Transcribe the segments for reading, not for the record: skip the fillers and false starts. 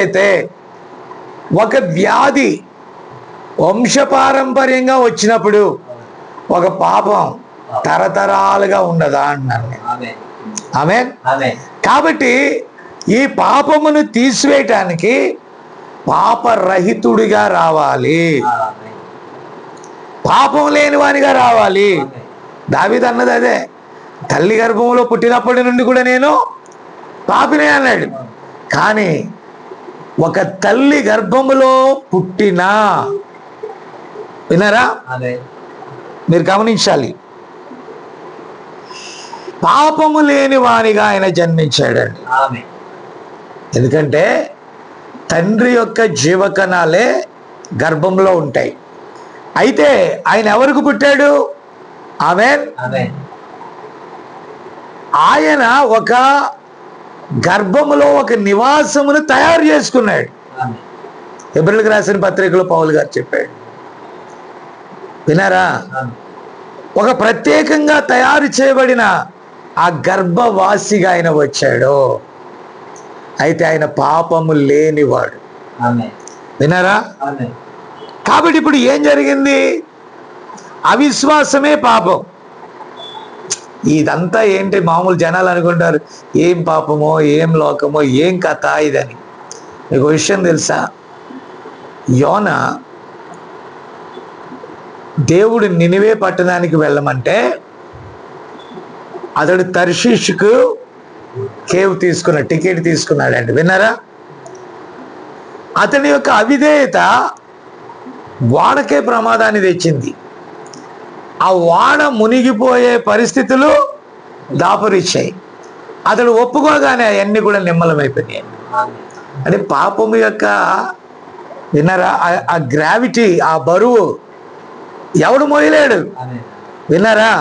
అయితే ఒక వ్యాధి వంశపారంపర్యంగా వచ్చినప్పుడు ఒక పాపం తరతరాలుగా ఉండదా అన్నాను నేను. ఆమేన్. కాబట్టి ఈ పాపమును తీసివేయటానికి పాపరహితుడిగా రావాలి, పాపం లేని వానిగా రావాలి. దావీదు అన్నది అదే, తల్లి గర్భంలో పుట్టినప్పటి నుండి కూడా నేను పాపినే అన్నాడు. కానీ ఒక తల్లి గర్భములో పుట్టినా, విన్నారా, మీరు గమనించాలి, పాపము లేని వానిగా ఆయన జన్మించాడండి. ఎందుకంటే తండ్రి యొక్క జీవకణాలే గర్భంలో ఉంటాయి. అయితే ఆయన ఎవరికి పుట్టాడు? ఆమేన్. ఆయన ఒక గర్భములో ఒక నివాసమును తయారు చేసుకున్నాడు. హెబ్రీయులకు రాసిన పత్రికలో పౌలు గారు చెప్పాడు, వినారా, ఒక ప్రత్యేకంగా తయారు చేయబడిన ఆ గర్భవాసిగా ఆయన వచ్చాడు. అయితే ఆయన పాపము లేనివాడు. వినారా? కాబట్టి ఇప్పుడు ఏం జరిగింది? అవిశ్వాసమే పాపం. ఇదంతా ఏంటి, మామూలు జనాలు అనుకుంటారు ఏం పాపమో ఏం లోకమో ఏం కథ ఇదని. మీకు విషయం తెలుసా? యోన దేవుడు నినివే పట్టణానికి వెళ్ళమంటే అతడు తర్షీషుకు టికెట్ తీసుకున్నాడండి. విన్నారా? అతని యొక్క అవిధేయత వాడకే ప్రమాదాన్ని తెచ్చింది. ఆ వాడ మునిగిపోయే పరిస్థితులు దాపురిచ్చాయి. అతడు ఒప్పుకోగానే అవన్నీ కూడా నిమ్మలమైపోయినాయి. అంటే పాపము యొక్క, విన్నారా, ఆ గ్రావిటీ, ఆ బరువు ఎవడు మోయలేడు. విన్నారా?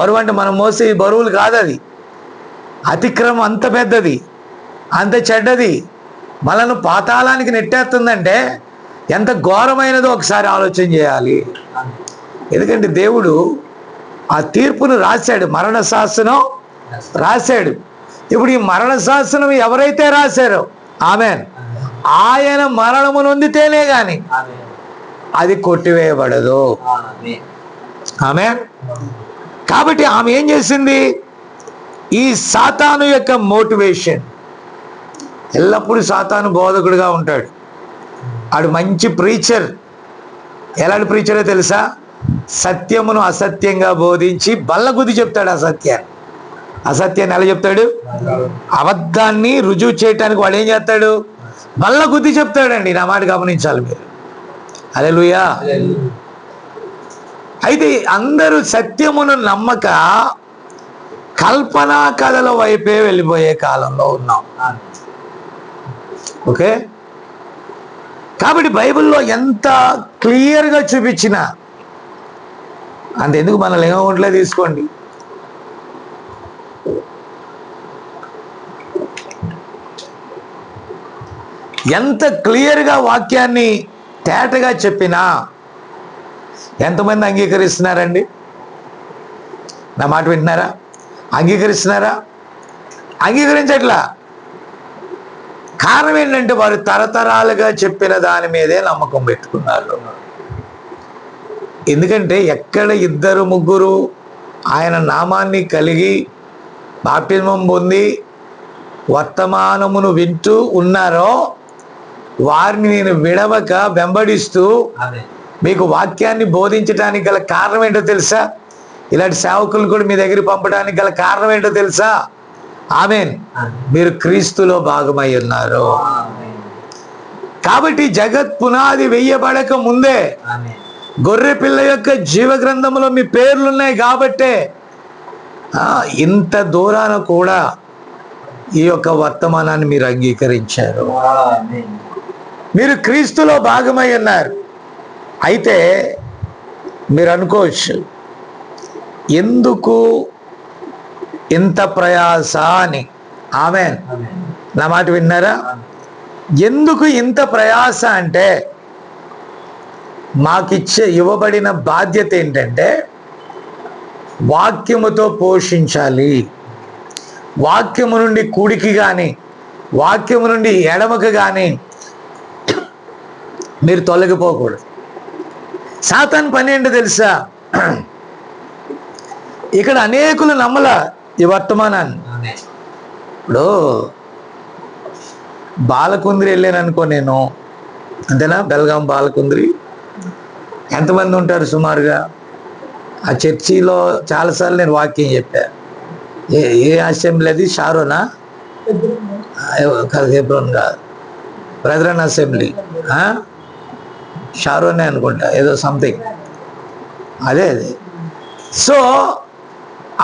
బరువు అంటే మనం మోసే బరువులు కాదు, అది అతిక్రమం అంత పెద్దది, అంత చెడ్డది, మనను పాతాళానికి నెట్టేస్తుందంటే ఎంత ఘోరమైనదో ఒకసారి ఆలోచన చేయాలి. ఎందుకంటే దేవుడు ఆ తీర్పును రాశాడు, మరణ శాసనం రాశాడు. ఇప్పుడు ఈ మరణ శాసనం ఎవరైతే రాశారో, ఆమేన్, ఆయన మరణము నొందితేనే గాని అది కొట్టివేయబడదు. ఆమేన్. కాబట్టి ఆమె ఏం చేసింది? ఈ సాతాను యొక్క మోటివేషన్, ఎల్లప్పుడూ సాతాను బోధకుడుగా ఉంటాడు. ఆడు మంచి ప్రీచర్. ఎలాంటి ప్రీచరో తెలుసా? సత్యమును అసత్యంగా బోధించి బల్లగుద్ది చెప్తాడు అసత్యాన్ని ఎలా చెప్తాడు? అబద్ధాన్ని రుజువు చేయటానికి వాడు ఏం చేస్తాడు? బల్లగుద్ది చెప్తాడండి. నా మాట గమనించాలి మీరు. హల్లెలూయా. అయితే అందరూ సత్యమును నమ్మక కల్పనా కథల వైపే వెళ్ళిపోయే కాలంలో ఉన్నాం. ఓకే. కాబట్టి బైబిల్లో ఎంత క్లియర్గా చూపించినా అంతెందుకు, మన లింగంలో తీసుకోండి, ఎంత క్లియర్గా వాక్యాన్ని తేటగా చెప్పినా ఎంతమంది అంగీకరిస్తున్నారండి? నా మాట వింటున్నారా? అంగీకరిస్తున్నారా? అంగీకరించట్లా. కారణం ఏంటంటే వారు తరతరాలుగా చెప్పిన దాని మీదే నమ్మకం పెట్టుకున్నారు. ఎందుకంటే ఎక్కడ ఇద్దరు ముగ్గురు ఆయన నామాన్ని కలిగి బాప్తిస్మం పొంది వర్తమానమును వింటూ ఉన్నారో వారిని నేను విడవక వెంబడిస్తూ మీకు వాక్యాన్ని బోధించడానికి గల కారణం ఏంటో తెలుసా? ఇలాంటి సేవకులను కూడా మీ దగ్గర పంపడానికి గల కారణం ఏంటో తెలుసా? ఆమేన్. మీరు క్రీస్తులో భాగమై ఉన్నారు. కాబట్టి జగత్ పునాది వెయ్యబడక ముందే గొర్రె పిల్ల యొక్క జీవ గ్రంథంలో మీ పేర్లు ఉన్నాయి. కాబట్టే ఇంత దూరాన కూడా ఈ యొక్క వర్తమానాన్ని మీరు అంగీకరించారు. మీరు క్రీస్తులో భాగమై ఉన్నారు. అయితే మీరు అనుకోవచ్చు, ఎందుకు ఇంత ప్రయాస అని. ఆమేన్. నా మాట విన్నారా? ఎందుకు ఇంత ప్రయాస అంటే ఇవ్వబడిన బాధ్యత ఏంటంటే వాక్యముతో పోషించాలి. వాక్యము నుండి కూడికి కానీ వాక్యము నుండి ఎడమకు కానీ మీరు తొలగిపోకూడదు. సాతాను పని ఏంటో తెలుసా? ఇక్కడ అనేకులు నమ్మల ఈ వర్తమానాన్ని. ఇప్పుడు బాలకుంద్రి వెళ్ళాను అనుకో నేను, అంతేనా? బెల్గాం బాలకుంద్రి ఎంతమంది ఉంటారు సుమారుగా? ఆ చర్చిలో చాలాసార్లు నేను వాక్యం చెప్పా. ఏ అసెంబ్లీ అది? షారోనా కాదు, హెబ్రోన్ కాదు, బ్రదరన్ అసెంబ్లీ, షారోనే అనుకుంటా, ఏదో సంథింగ్ అదే. సో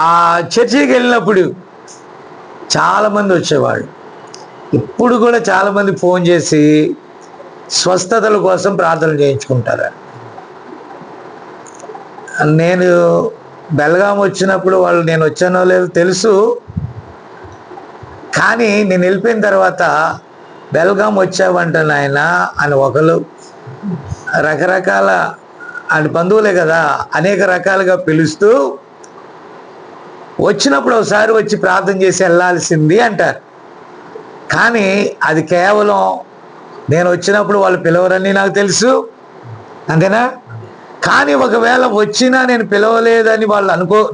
ఆ చర్చికి వెళ్ళినప్పుడు చాలామంది వచ్చేవాళ్ళు. ఇప్పుడు కూడా చాలామంది ఫోన్ చేసి స్వస్థతల కోసం ప్రార్థన చేయించుకుంటారు. నేను బెల్గాం వచ్చినప్పుడు వాళ్ళు నేను వచ్చానో లేదో తెలుసు, కానీ నేను వెళ్ళిపోయిన తర్వాత బెల్గాం వచ్చావంట నాయన అని ఒకరు, రకరకాల ఆయన బంధువులే కదా, అనేక రకాలుగా పిలుస్తూ వచ్చినప్పుడు ఒకసారి వచ్చి ప్రార్థన చేసి వెళ్ళాల్సింది అంటారు. కానీ అది కేవలం నేను వచ్చినప్పుడు వాళ్ళు పిలవరని నాకు తెలుసు, అంతేనా? కానీ ఒకవేళ వచ్చినా నేను పిలవలేదని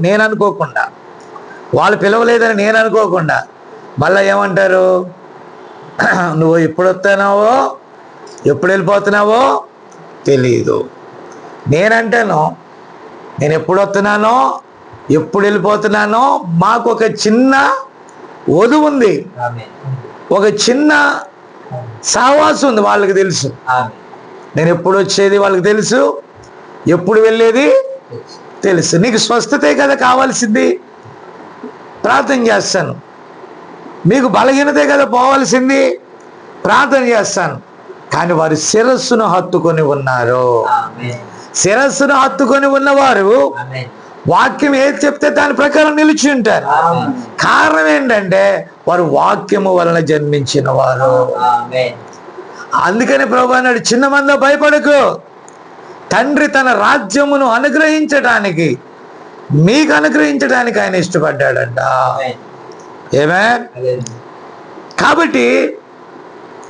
నేను అనుకోకుండా, వాళ్ళు పిలవలేదని నేను అనుకోకుండా మళ్ళీ ఏమంటారు? నువ్వు ఎప్పుడు వస్తున్నావో ఎప్పుడు వెళ్ళిపోతున్నావో తెలీదు. నేనంటాను, నేను ఎప్పుడు వస్తున్నానో ఎప్పుడు వెళ్ళిపోతున్నానో మాకు ఒక చిన్న వధువు ఉంది, ఒక చిన్న సహవాసం ఉంది. వాళ్ళకి తెలుసు నేను ఎప్పుడు వచ్చేది, వాళ్ళకి తెలుసు ఎప్పుడు వెళ్ళేది తెలుసు. నీకు స్వస్థతే కదా కావాల్సింది, ప్రార్థన చేస్తాను. మీకు బలహీనతే కదా పోవాల్సింది, ప్రార్థన చేస్తాను. కానీ వారు శిరస్సును హత్తుకొని ఉన్నారు. శిరస్సును హత్తుకొని ఉన్నవారు వాక్యం ఏది చెప్తే దాని ప్రకారం నిలిచి ఉంటారు. కారణం ఏంటంటే వారు వాక్యము వలన జన్మించిన వారు. అందుకని ప్రభువు అన్నాడు, చిన్న మంద భయపడకు, తండ్రి తన రాజ్యమును అనుగ్రహించడానికి, మీకు అనుగ్రహించడానికి ఆయన ఇష్టపడ్డాడంట. ఏమే? కాబట్టి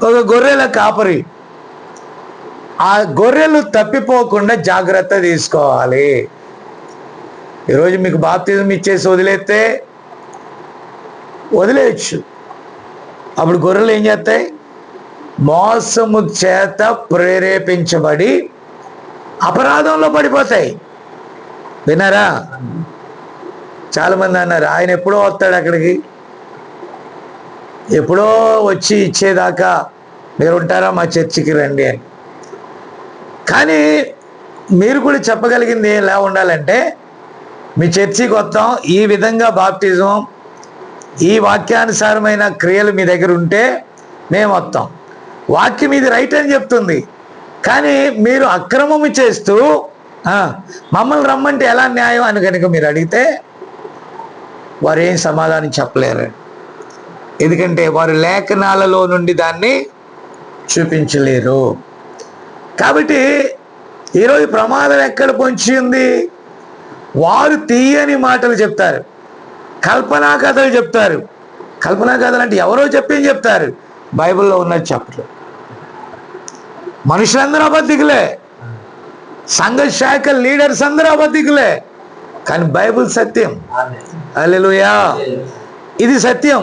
ఒక గొర్రెల కాపరి ఆ గొర్రెలు తప్పిపోకుండా జాగ్రత్త తీసుకోవాలి. ఈరోజు మీకు బాప్తిజం ఇచ్చేసి వదిలేయచ్చు. అప్పుడు గొర్రెలు ఏం చేస్తాయి? మోసము చేత ప్రేరేపించబడి అపరాధంలో పడిపోతాయి. విన్నారా? చాలామంది అన్నారు, ఆయన ఎప్పుడో వస్తాడు అక్కడికి, ఎప్పుడో వచ్చి ఇచ్చేదాకా మీరు ఉంటారా, మా చర్చికి రండి అని. కానీ మీరు కూడా చెప్పగలిగింది ఎలా ఉండాలంటే, మీ చర్చికి వస్తాం, ఈ విధంగా బాప్టిజం, ఈ వాక్యానుసారమైన క్రియలు మీ దగ్గర ఉంటే మేము వస్తాం. వాక్యం ఇది రైట్ అని చెప్తుంది, కానీ మీరు అక్రమము చేస్తూ మమ్మల్ని రమ్మంటే ఎలా న్యాయం అని కనుక మీరు అడిగితే వారు ఏం సమాధానం చెప్పలేరు. ఎందుకంటే వారు లేఖనాలలో నుండి దాన్ని చూపించలేరు. కాబట్టి ఈరోజు ప్రమాదం ఎక్కడ పొంచి ఉంది? వారు తీయని మాటలు చెప్తారు, కల్పనా కథలు చెప్తారు. కల్పనా కథలు అంటే ఎవరో చెప్తారు, బైబిల్లో ఉన్నది చెప్పరు. మనుషులందరూ అబద్ధికులే, సంఘ శాఖ లీడర్స్ అందరూ అబద్ధికులే, కానీ బైబిల్ సత్యం. హల్లెలూయా! ఇది సత్యం.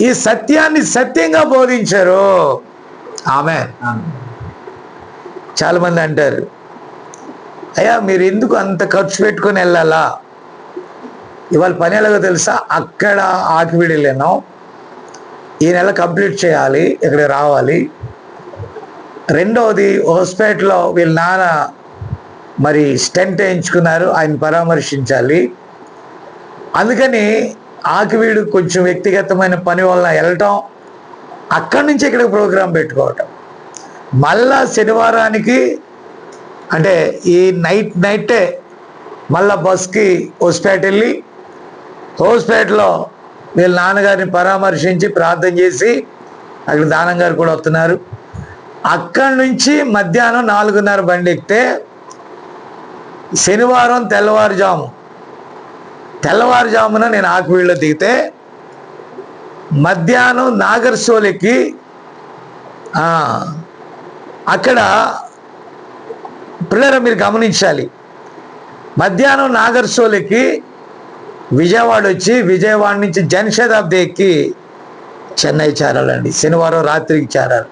ఈ సత్యాన్ని సత్యంగా బోధించారు. ఆమేన్. చాలా మంది అంటారు, అయ్యా మీరు ఎందుకు అంత ఖర్చు పెట్టుకొని వెళ్ళాలా? ఇవాళ పని ఎలాగో తెలుసా? అక్కడ ఆకివీడు వెళ్ళాను, ఈ నెల కంప్లీట్ చేయాలి, ఇక్కడ రావాలి. రెండవది హాస్పిటల్లో వీళ్ళ నాన్న మరి స్టెంట్ వేయించుకున్నారు, ఆయన పరామర్శించాలి. అందుకని ఆకివీడు కొంచెం వ్యక్తిగతమైన పని వలన వెళ్ళటం, అక్కడి నుంచి ఇక్కడికి ప్రోగ్రాం పెట్టుకోవటం, మళ్ళా శనివారానికి అంటే ఈ నైటే మళ్ళా బస్కి హాస్పిటల్ వెళ్ళి, హాస్పిటల్లో వీళ్ళ నాన్నగారిని పరామర్శించి ప్రార్థన చేసి, అక్కడ దానం గారు కూడా వస్తున్నారు. అక్కడి నుంచి మధ్యాహ్నం 4:30 బండి ఎక్కితే శనివారం తెల్లవారుజామున నేను ఆకివీడులో దిగితే మధ్యాహ్నం నాగర్సోలకి అక్కడ పిల్లలు మీరు గమనించాలి, మధ్యాహ్నం నాగర్సోలకి విజయవాడ వచ్చి విజయవాడ నుంచి జనశతాబ్ది ఎక్కి చెన్నై చేరాలండి. శనివారం రాత్రికి చేరాలి.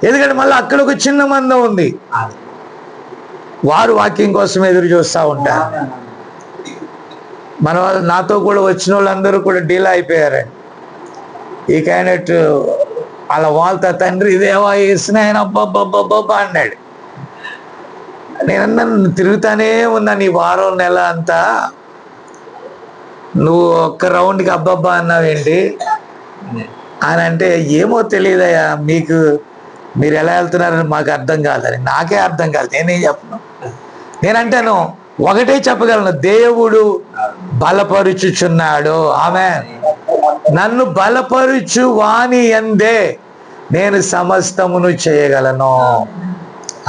ఎందుకంటే మళ్ళీ అక్కడ ఒక చిన్న మంద ఉంది, వారు వాక్యం కోసం ఎదురు చూస్తూ ఉంటారు. మన వాళ్ళు నాతో కూడా వచ్చిన వాళ్ళందరూ కూడా డీలా అయిపోయారండి. ఈ క్యాండిడేట్ అలా వాళ్ళతో తండ్రి ఇదేవా వేసిన ఆయన అబ్బాబ్బాబ్బా అన్నాడు. నేనన్నా తిరుగుతానే ఉన్నా నీ వారం నెల అంతా, నువ్వు ఒక్క రౌండ్కి అబ్బబ్బా అన్నావేంటి అని అంటే, ఏమో తెలియదయ్యా, మీరు ఎలా వెళ్తున్నారని మాకు అర్థం కాదని. నాకే అర్థం కాదు, నేనేం చెప్పను. నేనంటాను ఒకటే చెప్పగలను, దేవుడు బలపరుచుచున్నాడు. ఆమేన్. నన్ను బలపరుచు వాని యందే నేను సమస్తమును చేయగలను.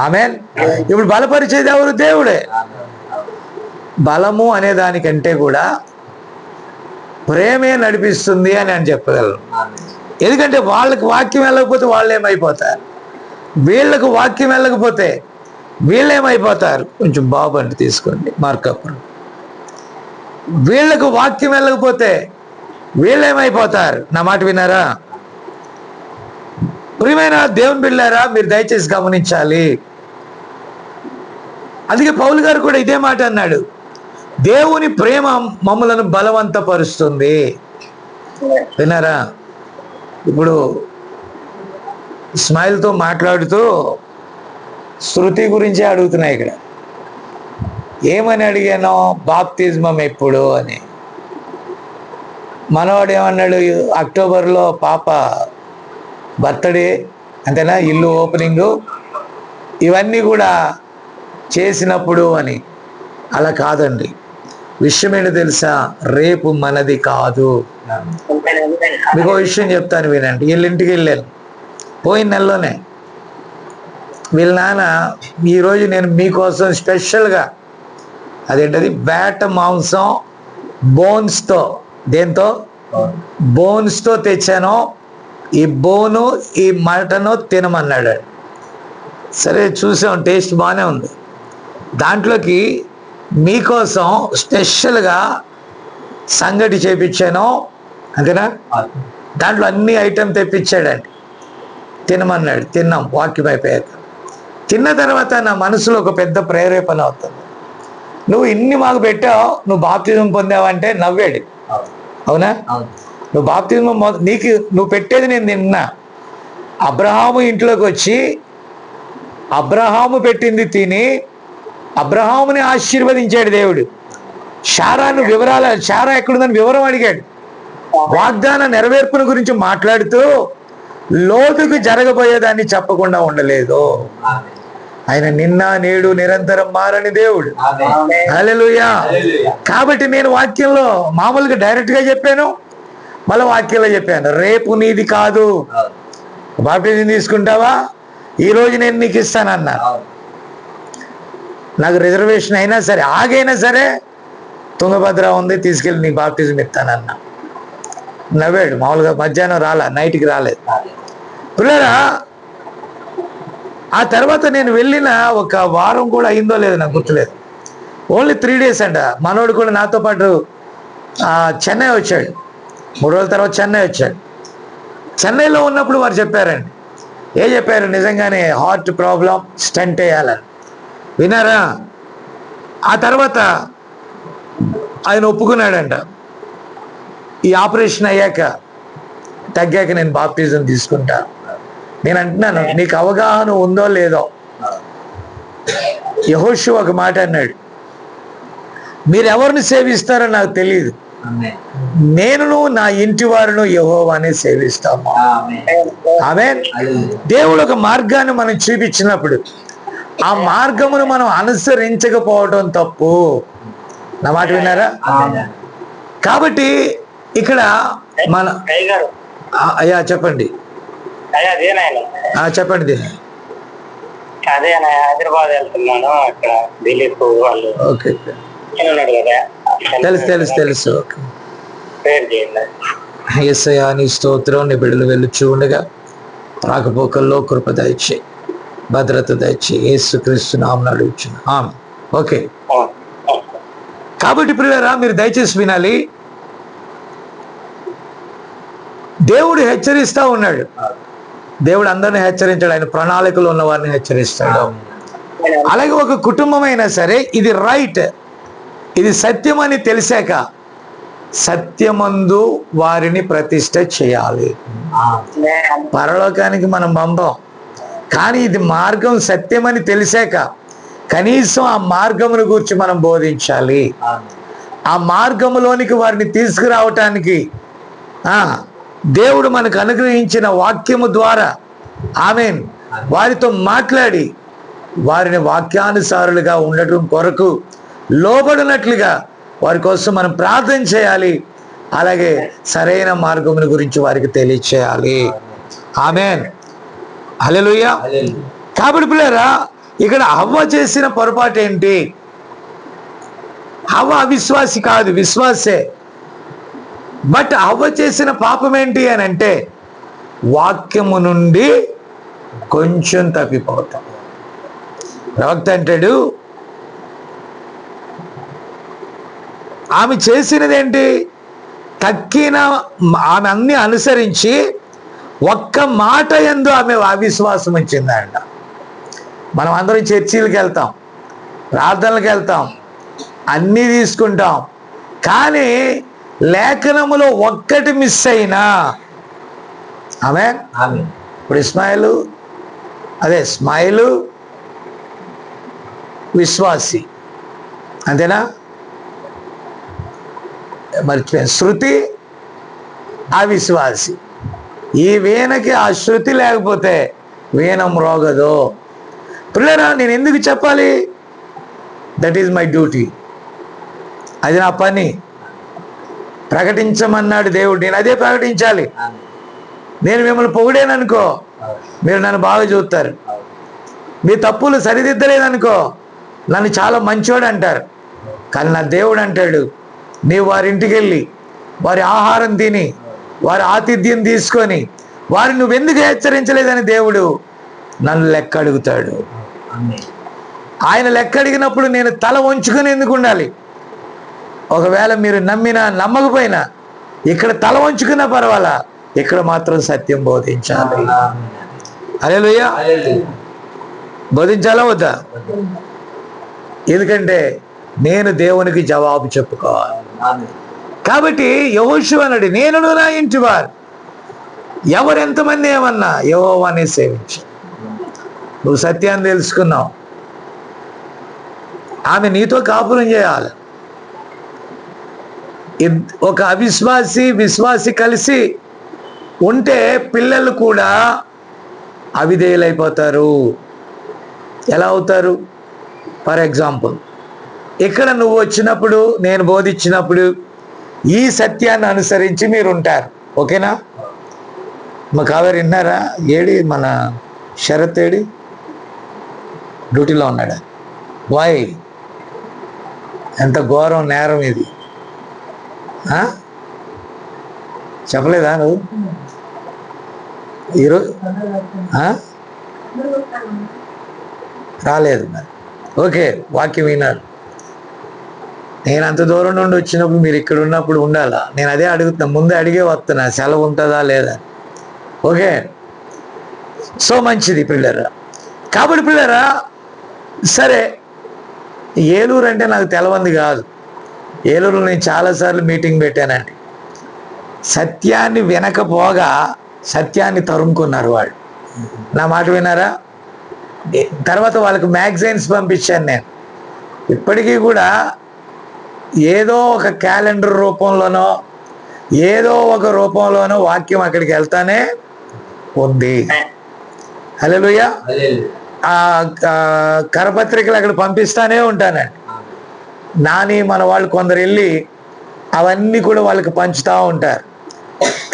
ఆమేన్. ఇప్పుడు బలపరిచేది ఎవరు? దేవుడే. బలము అనే దానికంటే కూడా ప్రేమే నడిపిస్తుంది అని నేను చెప్పగలను. ఎందుకంటే వాళ్ళకి వాక్యం వెళ్ళకపోతే వాళ్ళు ఏమైపోతారు, వీళ్ళకు వాక్యం వెళ్ళకపోతే వీళ్ళు ఏమైపోతారు. కొంచెం బాబు అంటే తీసుకోండి మార్కప్పుడు. వీళ్ళకు వాక్యం వెళ్ళకపోతే వీళ్ళు ఏమైపోతారు. నా మాట విన్నారా? ప్రియమైన దేవుని బిడ్డలారా, మీరు దయచేసి గమనించాలి. అందుకే పౌలు గారు కూడా ఇదే మాట అన్నాడు, దేవుని ప్రేమ మమ్మలను బలవంతపరుస్తుంది. విన్నారా? ఇప్పుడు స్మైల్తో మాట్లాడుతూ శృతి గురించి అడుగుతున్నాయి ఇక్కడ. ఏమని అడిగాను? బాప్తిజమం ఎప్పుడు అని. మనవాడు ఏమన్నాడు? అక్టోబర్లో పాప బర్త్డే, అంతేనా, ఇల్లు ఓపెనింగు ఇవన్నీ కూడా చేసినప్పుడు అని. అలా కాదండి. విషయం ఏంటో తెలుసా? రేపు మనది కాదు. మీకు విషయం చెప్తాను వినండి. వీళ్ళింటికి వెళ్ళాను పోయిన నెలలోనే. వీళ్ళ నాన్న ఈరోజు నేను మీకోసం స్పెషల్గా అదేంటది వేట మాంసం బోన్స్తో, దేంతో బోన్స్తో తెచ్చాను. ఈ బోను ఈ మటను తినమన్నాడు. సరే చూసాం, టేస్ట్ బాగానే ఉంది. దాంట్లోకి మీకోసం స్పెషల్గా సంగటి చేపించాను, అంతేనా. దాంట్లో అన్ని ఐటెం తెప్పించాడండి, తినమన్నాడు. తిన్నాం వాక్యం అయిపోయాక. తిన్న తర్వాత నా మనసులో ఒక పెద్ద ప్రేరేపణ అవుతుంది. నువ్వు ఇన్ని మాకు పెట్టావు, నువ్వు బాప్తిజం పొందావంటే నవ్వాడు. అవునా? నువ్వు బాప్తిజం నువ్వు పెట్టేది నేను తిన్నా. అబ్రహాము ఇంట్లోకి వచ్చి అబ్రహాము పెట్టింది తిని అబ్రహాముని ఆశీర్వదించాడు దేవుడు. శారాను శారా ఎక్కడుందని వివరం అడిగాడు. వాగ్దాన నెరవేర్పును గురించి మాట్లాడుతూ లోతుకు జరగబోయేదాన్ని చెప్పకుండా ఉండలేదు. ఆయన నిన్న నేడు నిరంతరం మారని దేవుడు. హల్లెలూయా. కాబట్టి నేను వాక్యంలో మామూలుగా డైరెక్ట్ గా చెప్పాను, మళ్ళీ వాక్యంలో చెప్పాను, రేపు నీది కాదు. బాప్టిజం తీసుకుంటావా? ఈరోజు నేను నీకు ఇస్తానన్నా. నాకు రిజర్వేషన్ అయినా సరే, ఆగైనా సరే, తుంగభద్ర ఉంది, తీసుకెళ్ళి నీకు బాప్టిజం ఇస్తానన్నా. నవ్వాడు. మామూలుగా మధ్యాహ్నం రాలా, నైట్కి రాలేదు. పిల్లరా, ఆ తర్వాత నేను వెళ్ళిన ఒక వారం కూడా అయిందో లేదో నాకు గుర్తులేదు. ఓన్లీ 3 days అంట. మనోడు కూడా నాతో పాటు చెన్నై వచ్చాడు. 3 రోజుల తర్వాత చెన్నై వచ్చాడు. చెన్నైలో ఉన్నప్పుడు వారు చెప్పారండి. ఏం చెప్పారు? నిజంగానే హార్ట్ ప్రాబ్లం, స్టంట్ వేయాలని. విన్నారా? ఆ తర్వాత ఆయన ఒప్పుకున్నాడంట, ఈ ఆపరేషన్ అయ్యాక తగ్గాక నేను బాప్టిజం తీసుకుంటా. నేను అంటున్నాను, నీకు అవగాహన ఉందో లేదో, యెహోషువ ఒక మాట అన్నాడు, మీరు ఎవరిని సేవిస్తారో నాకు తెలియదు, నేను నా ఇంటి వారిను యెహోవానే సేవిస్తాము. ఆమేన్. దేవుడు ఒక మార్గాన్ని మనం చూపించినప్పుడు ఆ మార్గమును మనం అనుసరించకపోవడం తప్పు. నా మాట విన్నారా? కాబట్టి ఇక్కడ మన అయ్యా చెప్పండి. చెప్పండి. దీన్ని అదే హైదరాబాద్ వెళ్తున్నాను, అక్కడ దిలీప్ వాళ్ళు. ఓకే, ఉన్నాడు కదా, తెలుసు. ప్రేయర్ చేయండి. యేసయ్యా నీ స్తోత్రం, నీ బిడ్డలు వెళ్ళుచూ ఉండగా రాకపోకల్లో కృప దయచేయి, భద్రత దయచేయి, యేసుక్రీస్తు నామమున అడుగుచున్నాను. ఆమేన్. ఓకే, కాబట్టి ప్రియులారా మీరు దయచేసి వినాలి. దేవుడు హెచ్చరిస్తా ఉన్నాడు. దేవుడు అందరిని హెచ్చరించాడు, ఆయన ప్రణాళికలో ఉన్న వారిని హెచ్చరిస్తాడు. అలాగే ఒక కుటుంబం అయినా సరే ఇది రైట్, ఇది సత్యం అని తెలిసాక సత్యమందు వారిని ప్రతిష్ఠ చేయాలి. పరలోకానికి మనం పంపం, కానీ ఇది మార్గం సత్యమని తెలిసాక కనీసం ఆ మార్గమును గురించి మనం బోధించాలి. ఆ మార్గములోనికి వారిని తీసుకురావటానికి దేవుడు మనకు అనుగ్రహించిన వాక్యము ద్వారా ఆమేన్ వారితో మాట్లాడి వారిని వాక్యానుసారులుగా ఉండటం కొరకు లోబడినట్లుగా వారి కోసం మనం ప్రార్థన చేయాలి. అలాగే సరైన మార్గముల గురించి వారికి తెలియచేయాలి. ఆమేన్, హల్లెలూయా. కాబట్టి పిల్లరా ఇక్కడ హవ్వ చేసిన పొరపాటు ఏంటి? హవ్వ అవిశ్వాసి కాదు, విశ్వాసే. బట్ హవ్వ చేసిన పాపం ఏంటి అని అంటే వాక్యము నుండి కొంచెం తప్పిపోతాం. ప్రవక్త అంటాడు ఆమె చేసినదేంటి? తక్కిన ఆమె అన్ని అనుసరించి ఒక్క మాట యందు ఆమె అవిశ్వాసం వచ్చిందంట. మనం అందరం చర్చిలకు వెళ్తాం, ప్రార్థనలకు వెళ్తాం, అన్నీ తీసుకుంటాం, కానీ లేఖనములో ఒక్కటి మిస్ అయినా ఆమె ఇప్పుడు ఇస్మాయిలు విశ్వాసి, అంతేనా? మర్చిపోయాను, శృతి అవిశ్వాసి. ఈ వీణకి ఆ శృతి లేకపోతే వీణ మ్రోగదు. పిల్లరా నేను ఎందుకు చెప్పాలి? దట్ ఈజ్ మై డ్యూటీ, అది నా పని. ప్రకటించమన్నాడు దేవుడు, నేను అదే ప్రకటించాలి. నేను మిమ్మల్ని పొగిడాననుకో మీరు నన్ను బాగా చూస్తారు, మీ తప్పులు సరిదిద్దలేదనుకో నన్ను చాలా మంచోడు అంటారు. కానీ నా దేవుడు అంటాడు నీవు వారింటికి వెళ్ళి వారి ఆహారం తిని వారి ఆతిథ్యం తీసుకొని వారిని నువ్వెందుకు హెచ్చరించలేదని దేవుడు నన్ను లెక్క అడుగుతాడు. ఆయన లెక్క అడిగినప్పుడు నేను తల వంచుకొని ఎందుకు ఉండాలి? ఒకవేళ మీరు నమ్మినా నమ్మకపోయినా ఇక్కడ తల వంచుకున్నా పర్వాలా, ఇక్కడ మాత్రం సత్యం బోధించాలి. హల్లెలూయా. బోధించాలా వద్దా? ఎందుకంటే నేను దేవునికి జవాబు చెప్పుకోవాలి. కాబట్టి యెహోషువ అన్నాడు నేనును నా ఇంటి వారు ఎవరెంతమంది ఏమన్నా యెహోవానే సేవించు. నువ్వు సత్యాన్ని తెలుసుకున్నావు, ఆమె నీతో కాపురం చేయాలి. ఒక అవిశ్వాసి విశ్వాసి కలిసి ఉంటే పిల్లలు కూడా అవిధేయులైపోతారు. ఎలా అవుతారు? ఫర్ ఎగ్జాంపుల్ ఇక్కడ నువ్వు వచ్చినప్పుడు నేను బోధించినప్పుడు ఈ సత్యాన్ని అనుసరించి మీరు ఉంటారు, ఓకేనా? మా కావేరి విన్నారా? ఏడి మన శరత్ ఏడి? డ్యూటీలో ఉన్నాడా? వాయ్ ఎంత ఘోరం నేరం ఇది, చెప్పలేదా నువ్వు ఈరోజు? రాలేదు మరి. ఓకే, వాక్యం విన్నారు. నేను అంత దూరం నుండి వచ్చినప్పుడు మీరు ఇక్కడ ఉన్నప్పుడు ఉండాలా? నేను అదే అడుగుతున్నా, ముందే అడిగే వస్తున్నా సెలవు ఉంటుందా లేదా. ఓకే, సో మంచిది పిల్లరా. కాబట్టి పిల్లరా సరే, ఏలూరు అంటే నాకు తెలవంది కాదు. ఏలూరులో నేను చాలాసార్లు మీటింగ్ పెట్టానండి. సత్యాన్ని వినకపోగా సత్యాన్ని తరుముకున్నారు వాళ్ళు. నా మాట విన్నారా? తర్వాత వాళ్ళకి మ్యాగజైన్స్ పంపించాను నేను. ఇప్పటికీ కూడా ఏదో ఒక క్యాలెండర్ రూపంలోనో ఏదో ఒక రూపంలోనో వాక్యం అక్కడికి వెళ్తానే ఉంది. హల్లెలూయా. ఆ కరపత్రికలు అక్కడ పంపిస్తానే ఉంటానండి. నాని మన వాళ్ళు కొందరు వెళ్ళి అవన్నీ కూడా వాళ్ళకి పంచుతూ ఉంటారు.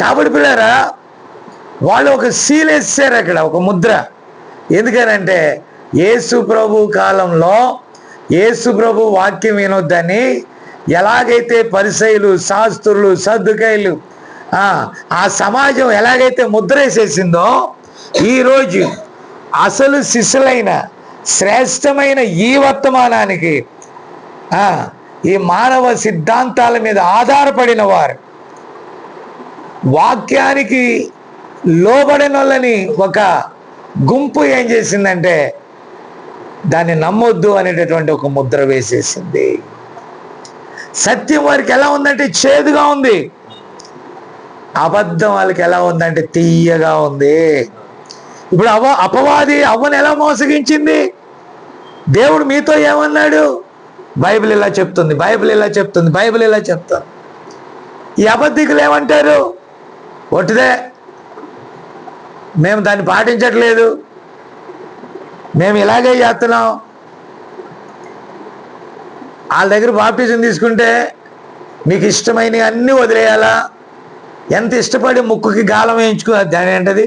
కాబట్టి పిల్లరా వాళ్ళు ఒక సీల్ వేసారు అక్కడ, ఒక ముద్ర. ఎందుకనంటే యేసు ప్రభు కాలంలో యేసు ప్రభు వాక్యం వినొద్దని ఎలాగైతే పరిసయ్యులు శాస్త్రులు సద్దుకైలు ఆ సమాజం ఎలాగైతే ముద్ర వేసేసిందో, ఈరోజు అసలు శిష్యులైన శ్రేష్టమైన ఈ వర్తమానానికి ఈ మానవ సిద్ధాంతాల మీద ఆధారపడిన వారు, వాక్యానికి లోబడిన వాళ్ళని ఒక గుంపు ఏం చేసిందంటే దాన్ని నమ్మొద్దు అనేటటువంటి ఒక ముద్ర వేసేసింది. సత్యం వారికి ఎలా ఉందంటే చేదుగా ఉంది, అబద్ధం వాళ్ళకి ఎలా ఉందంటే తీయగా ఉంది. ఇప్పుడు అపవాది అవ్వను ఎలా మోసగించింది? దేవుడు మీతో ఏమన్నాడు? బైబిల్ ఇలా చెప్తుంది, బైబిల్ ఇలా చెప్తుంది, బైబిల్ ఇలా చెప్తుంది. ఈ అబద్ధికులు ఏమంటారు? ఒట్టిదే, మేము దాన్ని పాటించట్లేదు, మేము ఇలాగే చేస్తున్నాం. వాళ్ళ దగ్గర బాప్టిజం తీసుకుంటే మీకు ఇష్టమైనవి అన్నీ వదిలేయాలా? ఎంత ఇష్టపడి ముక్కుకి గాలం వేయించుకున్నారు, దాని ఏంటది,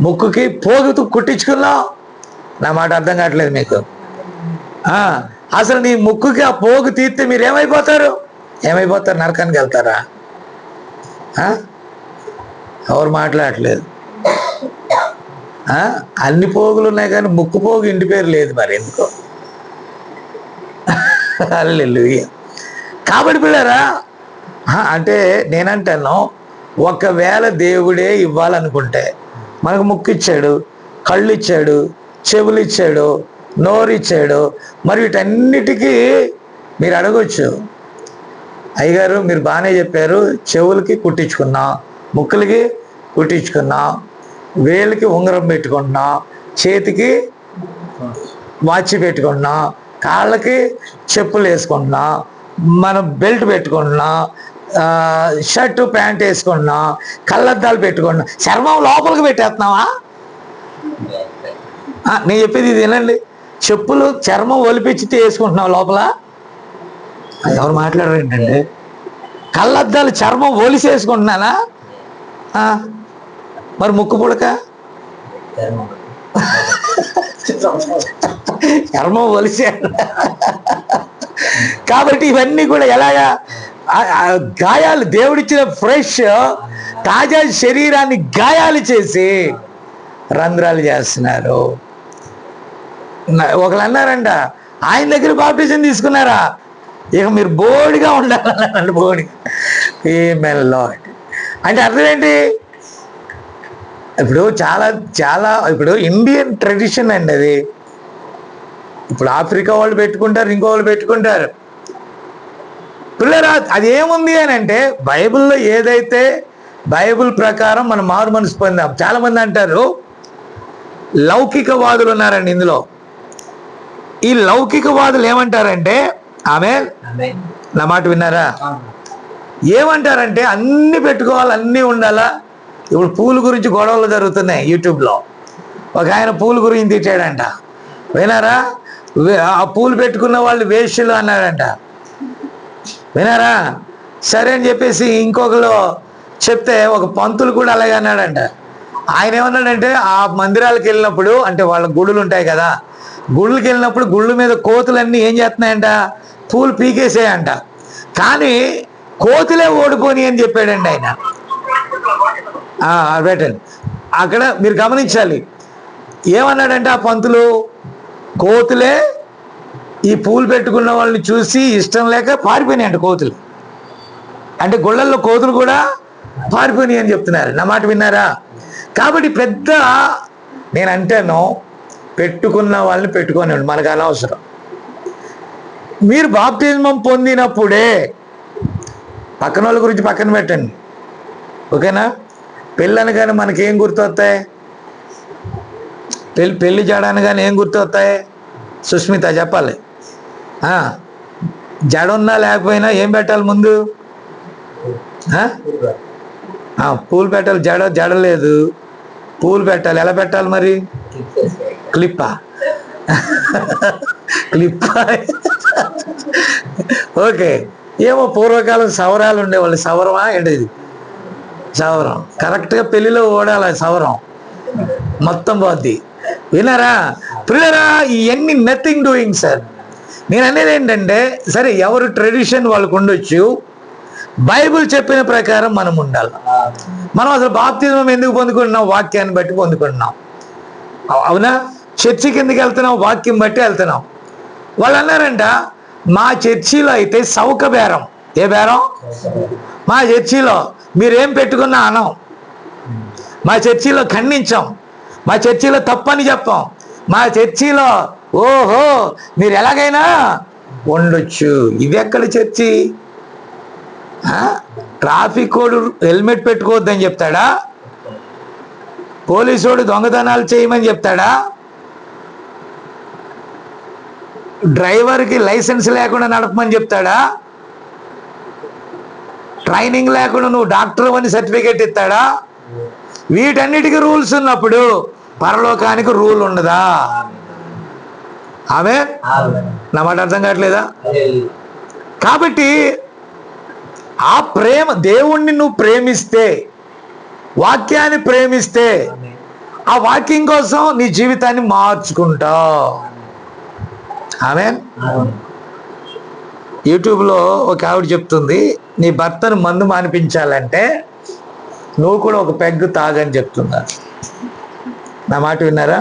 ముక్కుకి పోగుతూ కుట్టించుకున్నాం. నా మాట అర్థం కావట్లేదు మీకు. అసలు నీ ముక్కుకి ఆ పోగు తీస్తే మీరు ఏమైపోతారు? నరకానికి వెళ్తారా? ఎవరు మాట్లాడట్లేదు. అన్ని పోగులు ఉన్నాయి కానీ ముక్కు పోగు ఇంటి పేరు లేదు, మరి ఎందుకో. హల్లెలూయా. కాబట్టి పిల్లరా, అంటే నేనంటాను, ఒకవేళ దేవుడే ఇవ్వాలనుకుంటే మనకు ముక్కు ఇచ్చాడు, కళ్ళు ఇచ్చాడు, చెవులు ఇచ్చాడు, నోరు ఇచ్చాడు. మరి వీటన్నిటికీ మీరు అడగొచ్చు, అయ్యగారు మీరు బాగానే చెప్పారు, చెవులకి కుట్టించుకున్నాం, ముక్కులకి కుట్టించుకున్నాం, వేలికి ఉంగరం పెట్టుకుంటున్నాం, చేతికి వాచ్ పెట్టుకుంటున్నాం, కాళ్ళకి చెప్పులు వేసుకుంటున్నాం, మనం బెల్ట్ పెట్టుకుంటున్నాం, షర్టు ప్యాంట్ వేసుకుంటున్నాం, కళ్ళద్దాలు పెట్టుకుంటున్నాం, చర్మం లోపలికి పెట్టేస్తున్నావా? నేను చెప్పేది ఇది వినండి. చెప్పులు చర్మం ఒలిపించితే వేసుకుంటున్నావు లోపల. ఎవరు మాట్లాడరు ఏంటండి? కళ్ళద్దాలు చర్మం ఒలిసి వేసుకుంటున్నానా? మరి ముక్కు పుడక చర్మం ఒలిసే. కాబట్టి ఇవన్నీ కూడా ఎలాగా గాయాలు, దేవుడిచ్చిన ఫ్రెష్ తాజా శరీరాన్ని గాయాలు చేసి రంధ్రాలు చేస్తున్నారు. ఒకళ్ళు అన్నారంట, ఆయన దగ్గర బాప్టిజం తీసుకున్నారా, ఇక మీరు బోడిగా ఉండాలన్నారండి. బోడిగా ఆమేన్ లార్డ్ అంటే అర్థం ఏంటి? ఇప్పుడు ఇప్పుడు ఇండియన్ ట్రెడిషన్ అండి అది. ఇప్పుడు ఆఫ్రికా వాళ్ళు పెట్టుకుంటారు, ఇంకో వాళ్ళు పెట్టుకుంటారు. పిల్లరా, అది ఏముంది అని అంటే బైబిల్లో ఏదైతే బైబిల్ ప్రకారం మనం మారు మనసు పొందాం. చాలా మంది అంటారు లౌకికవాదులు ఉన్నారండి ఇందులో. ఈ లౌకికవాదులు ఏమంటారంటే, ఆమేన్, నా మాట విన్నారా? ఏమంటారంటే అన్ని పెట్టుకోవాలి, అన్నీ ఉండాలా. ఇప్పుడు పూల గురించి గొడవలు జరుగుతున్నాయి యూట్యూబ్లో. ఒక ఆయన పూల గురించి తిట్టాడంట, వినారా? ఆ పూలు పెట్టుకున్న వాళ్ళు వేష్యులు అన్నాడంట, వినారా? సరే అని చెప్పేసి ఇంకొకరు చెప్తే ఒక పంతులు కూడా అలాగే అన్నాడంట. ఆయన ఏమన్నాడంటే, ఆ మందిరాలకు వెళ్ళినప్పుడు, అంటే వాళ్ళ గుడులు ఉంటాయి కదా, గుళ్ళకి వెళ్ళినప్పుడు గుళ్ళ మీద కోతులన్నీ ఏం చేస్తున్నాయంట, పూలు పీకేసేయంట, కానీ కోతులే ఓడిపోని అని చెప్పాడండి ఆయన. పెట్టండి అక్కడ, మీరు గమనించాలి. ఏమన్నాడంటే ఆ పంతులు, కోతులే ఈ పూలు పెట్టుకున్న వాళ్ళని చూసి ఇష్టం లేక పారిపోయినాయంట కోతులు. అంటే గుళ్ళల్లో కోతులు కూడా పారిపోయినాయి అని చెప్తున్నారు. నా మాట విన్నారా? కాబట్టి పెద్ద నేను అంటాను, పెట్టుకున్న వాళ్ళని పెట్టుకోనివ్వండి, మనకు అనవసరం. మీరు బాప్తిజం పొందినప్పుడే పక్కన వాళ్ళ గురించి పక్కన పెట్టండి, ఓకేనా? పెళ్ళని కానీ మనకేం గుర్తొస్తాయి? పెళ్ళి జడని కానీ ఏం గుర్తొస్తాయి? సుస్మిత చెప్పాలి. జడ ఉన్నా లేకపోయినా ఏం పెట్టాలి ముందు? పూలు పెట్టాలి. జడ లేదు, పూలు పెట్టాలి. ఎలా పెట్టాలి మరి? క్లిప్పా? ఓకే. ఏమో పూర్వకాలం సవరాలు ఉండేవాళ్ళు. సవరమా ఏంటిది? సవరం కరెక్ట్గా పెళ్లిలో ఓడాలి. సవరం మొత్తం పోద్ది. విన్నారా ప్రియులారా? ఇవన్నీ నథింగ్ డూయింగ్ సార్. నేను అనేది ఏంటంటే, సరే ఎవరు ట్రెడిషన్ వాళ్ళకు ఉండొచ్చు, బైబిల్ చెప్పిన ప్రకారం మనం ఉండాలి. మనం అసలు బాప్తిజం ఎందుకు పొందుకుంటున్నాం? వాక్యాన్ని బట్టి పొందుకుంటున్నాం. అవునా? చర్చికి ఎందుకు వెళ్తున్నాం? వాక్యం బట్టి వెళ్తున్నాం. వాళ్ళు అన్నారంట, మా చర్చిలో అయితే సౌక బేరం. ఏ బేరం? మా చర్చిలో మీరేం పెట్టుకున్నా అనం, మా చర్చిలో ఖండించాం, మా చర్చిలో తప్పని చెప్పాం, మా చర్చిలో ఓహో మీరు ఎలాగైనా ఉండొచ్చు. ఇది ఎక్కడ చర్చి? ట్రాఫిక్ కోడ్ హెల్మెట్ పెట్టుకోవద్దని చెప్తాడా? పోలీసోడు దొంగతనాలు చేయమని చెప్తాడా? డ్రైవర్కి లైసెన్స్ లేకుండా నడపమని చెప్తాడా? ట్రైనింగ్ లేకుండా నువ్వు డాక్టర్ అని సర్టిఫికేట్ ఇస్తాడా? వీటన్నిటికీ రూల్స్ ఉన్నప్పుడు పరలోకానికి రూల్ ఉండదా? ఆమె నా మాట అర్థం కావట్లేదా? కాబట్టి ఆ ప్రేమ, దేవుణ్ణి నువ్వు ప్రేమిస్తే, వాక్యాన్ని ప్రేమిస్తే, ఆ వాక్యం కోసం నీ జీవితాన్ని మార్చుకుంటావు. ఆమె యూట్యూబ్లో ఒక ఆవిడ చెప్తుంది, నీ భర్తను మందు మానిపించాలంటే నువ్వు కూడా ఒక పెగ్గు తాగని చెప్తుందా. నా మాట విన్నారా?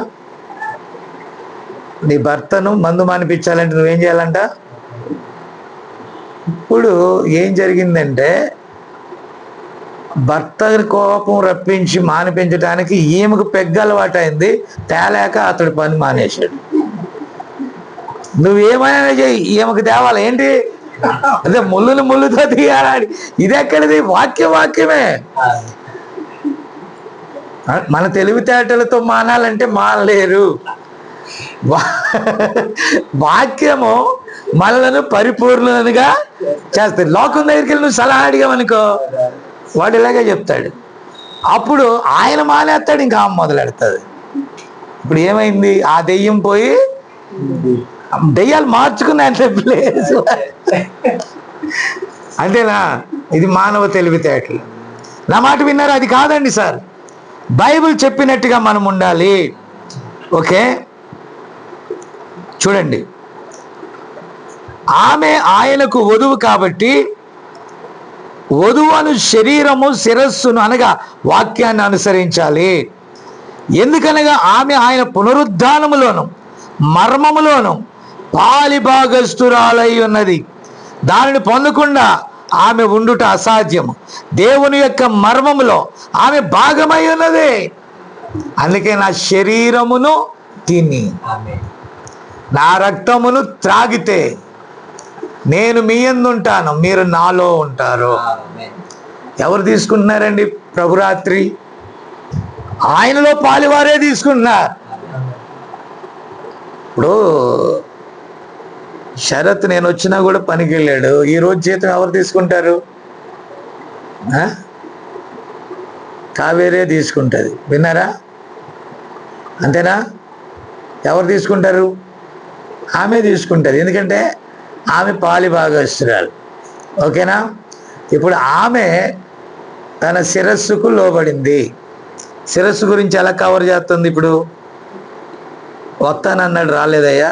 నీ భర్తను మందు మానిపించాలంటే నువ్వేం చేయాలంట? ఇప్పుడు ఏం జరిగిందంటే, భర్త కోపం రప్పించి మానిపించడానికి ఈమెకు పెగ్గు అలవాటు అయింది, తేలేక అతడి పని మానేశాడు. నువ్వేమైనా చెయ్యి, ఈమెకు తేవాలి ఏంటి? అదే ముళ్ళుని ముళ్ళుతో తీయాలని. ఇది ఎక్కడిది? వాక్యమే. మన తెలివితేటలతో మానాలంటే మానలేరు. వాక్యము మనలను పరిపూర్ణులుగా చేస్తుంది. లోకం దగ్గరికి వెళ్ళి నువ్వు సలహా అడిగావనుకో, వాడు ఇలాగే చెప్తాడు. అప్పుడు ఆయన మానేస్తాడు, ఇంకా ఆమె మొదలెడుతుంది. ఇప్పుడు ఏమైంది? ఆ దెయ్యం పోయి దెయ్యాలు మార్చుకున్నంత ప్లేస్. అంతేనా? ఇది మానవ తెలివితేటలు. నా మాట విన్నారా? అది కాదండి సార్. బైబిల్ చెప్పినట్టుగా మనం ఉండాలి. ఓకే, చూడండి, ఆమె ఆయనకు వధువు కాబట్టి వధువును శరీరము శిరస్సును అనగా వాక్యాన్ని అనుసరించాలి. ఎందుకనగా ఆమె ఆయన పునరుద్ధానములోను మర్మములోను పాలిభాగస్తురాలై ఉన్నది. దానిని పొందకుండా ఆమె ఉండుట అసాధ్యము. దేవుని యొక్క మర్మములో ఆమె భాగమై ఉన్నది. అందుకే నా శరీరమును తిని నా రక్తమును త్రాగితే నేను మీ యందు ఉంటాను, మీరు నాలో ఉంటారు. ఎవరు తీసుకుంటున్నారండి ప్రభురాత్రి? ఆయనలో పాలివారే తీసుకుంటున్నారు. ఇప్పుడు శరత్ నేను వచ్చినా కూడా పనికి వెళ్ళాడు. ఈరోజు జీతం ఎవరు తీసుకుంటారు? కావేరే తీసుకుంటుంది. విన్నారా? అంతేనా? ఎవరు తీసుకుంటారు? ఆమె తీసుకుంటుంది. ఎందుకంటే ఆమె పాలిభాగస్తురాలు. ఓకేనా? ఇప్పుడు ఆమె తన శిరస్సుకు లోబడింది. శిరస్సు గురించి ఎలా కవర్ చేస్తుంది? ఇప్పుడు వస్తానన్నాడు, రాలేదయ్యా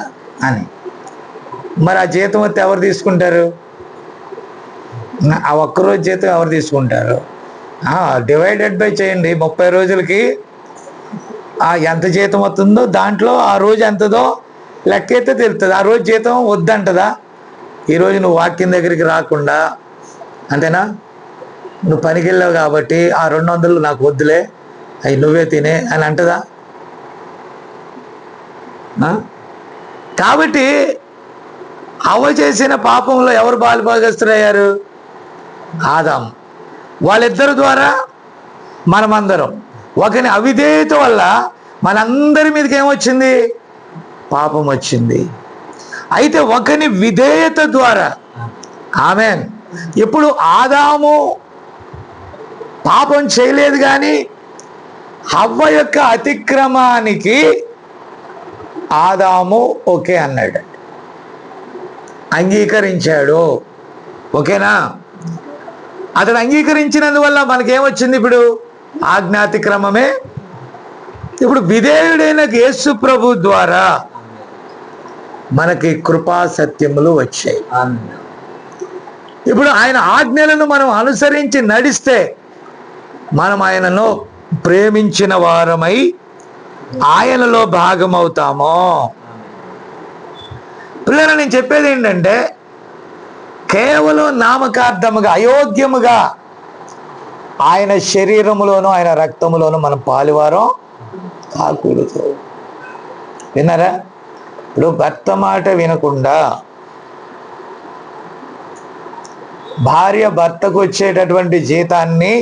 అని. మరి ఆ జీతం వస్తే ఎవరు తీసుకుంటారు? ఆ ఒక్కరోజు జీతం ఎవరు తీసుకుంటారు? డివైడెడ్ బై చేయండి. 30 రోజులకి ఎంత జీతం వస్తుందో దాంట్లో ఆ రోజు ఎంతదో లెక్కైతే తెలుస్తుంది. ఆ రోజు జీతం వద్దంటదా? ఈరోజు నువ్వు వాక్యం దగ్గరికి రాకుండా, అంతేనా? నువ్వు పనికి వెళ్ళావు కాబట్టి ఆ 200 నాకు వద్దులే, అవి నువ్వే తినే అని అంటదా? కాబట్టి అవ్వ చేసిన పాపంలో ఎవరు బాలిభాగస్తులయ్యారు? ఆదాము. వాళ్ళిద్దరి ద్వారా మనమందరం, ఒకని అవిధేయత వల్ల మనందరి మీదకి ఏమొచ్చింది? పాపం వచ్చింది. అయితే ఒకని విధేయత ద్వారా, ఆమేన్, ఇప్పుడు ఆదాము పాపం చేయలేదు, కానీ హవ్వ యొక్క అతిక్రమానికి ఆదాము ఓకే అన్నాడు, అంగీకరించాడు. ఓకేనా? అతడు అంగీకరించినందువల్ల మనకేమొచ్చింది? ఇప్పుడు ఆజ్ఞాతిక్రమమే. ఇప్పుడు విధేయుడైన యేసు ప్రభు ద్వారా మనకి కృపా సత్యములు వచ్చాయి. ఇప్పుడు ఆయన ఆజ్ఞలను మనం అనుసరించి నడిస్తే మనం ఆయనను ప్రేమించిన వారమై ఆయనలో భాగమవుతాము. పిల్లలు, నేను చెప్పేది ఏంటంటే, కేవలం నామకార్థముగా అయోగ్యముగా ఆయన శరీరములోను ఆయన రక్తములోను మనం పాలువారం కాకూడదు. విన్నారా? ఇప్పుడు భర్త మాట వినకుండా భార్య భర్తకు వచ్చేటటువంటి జీతాన్ని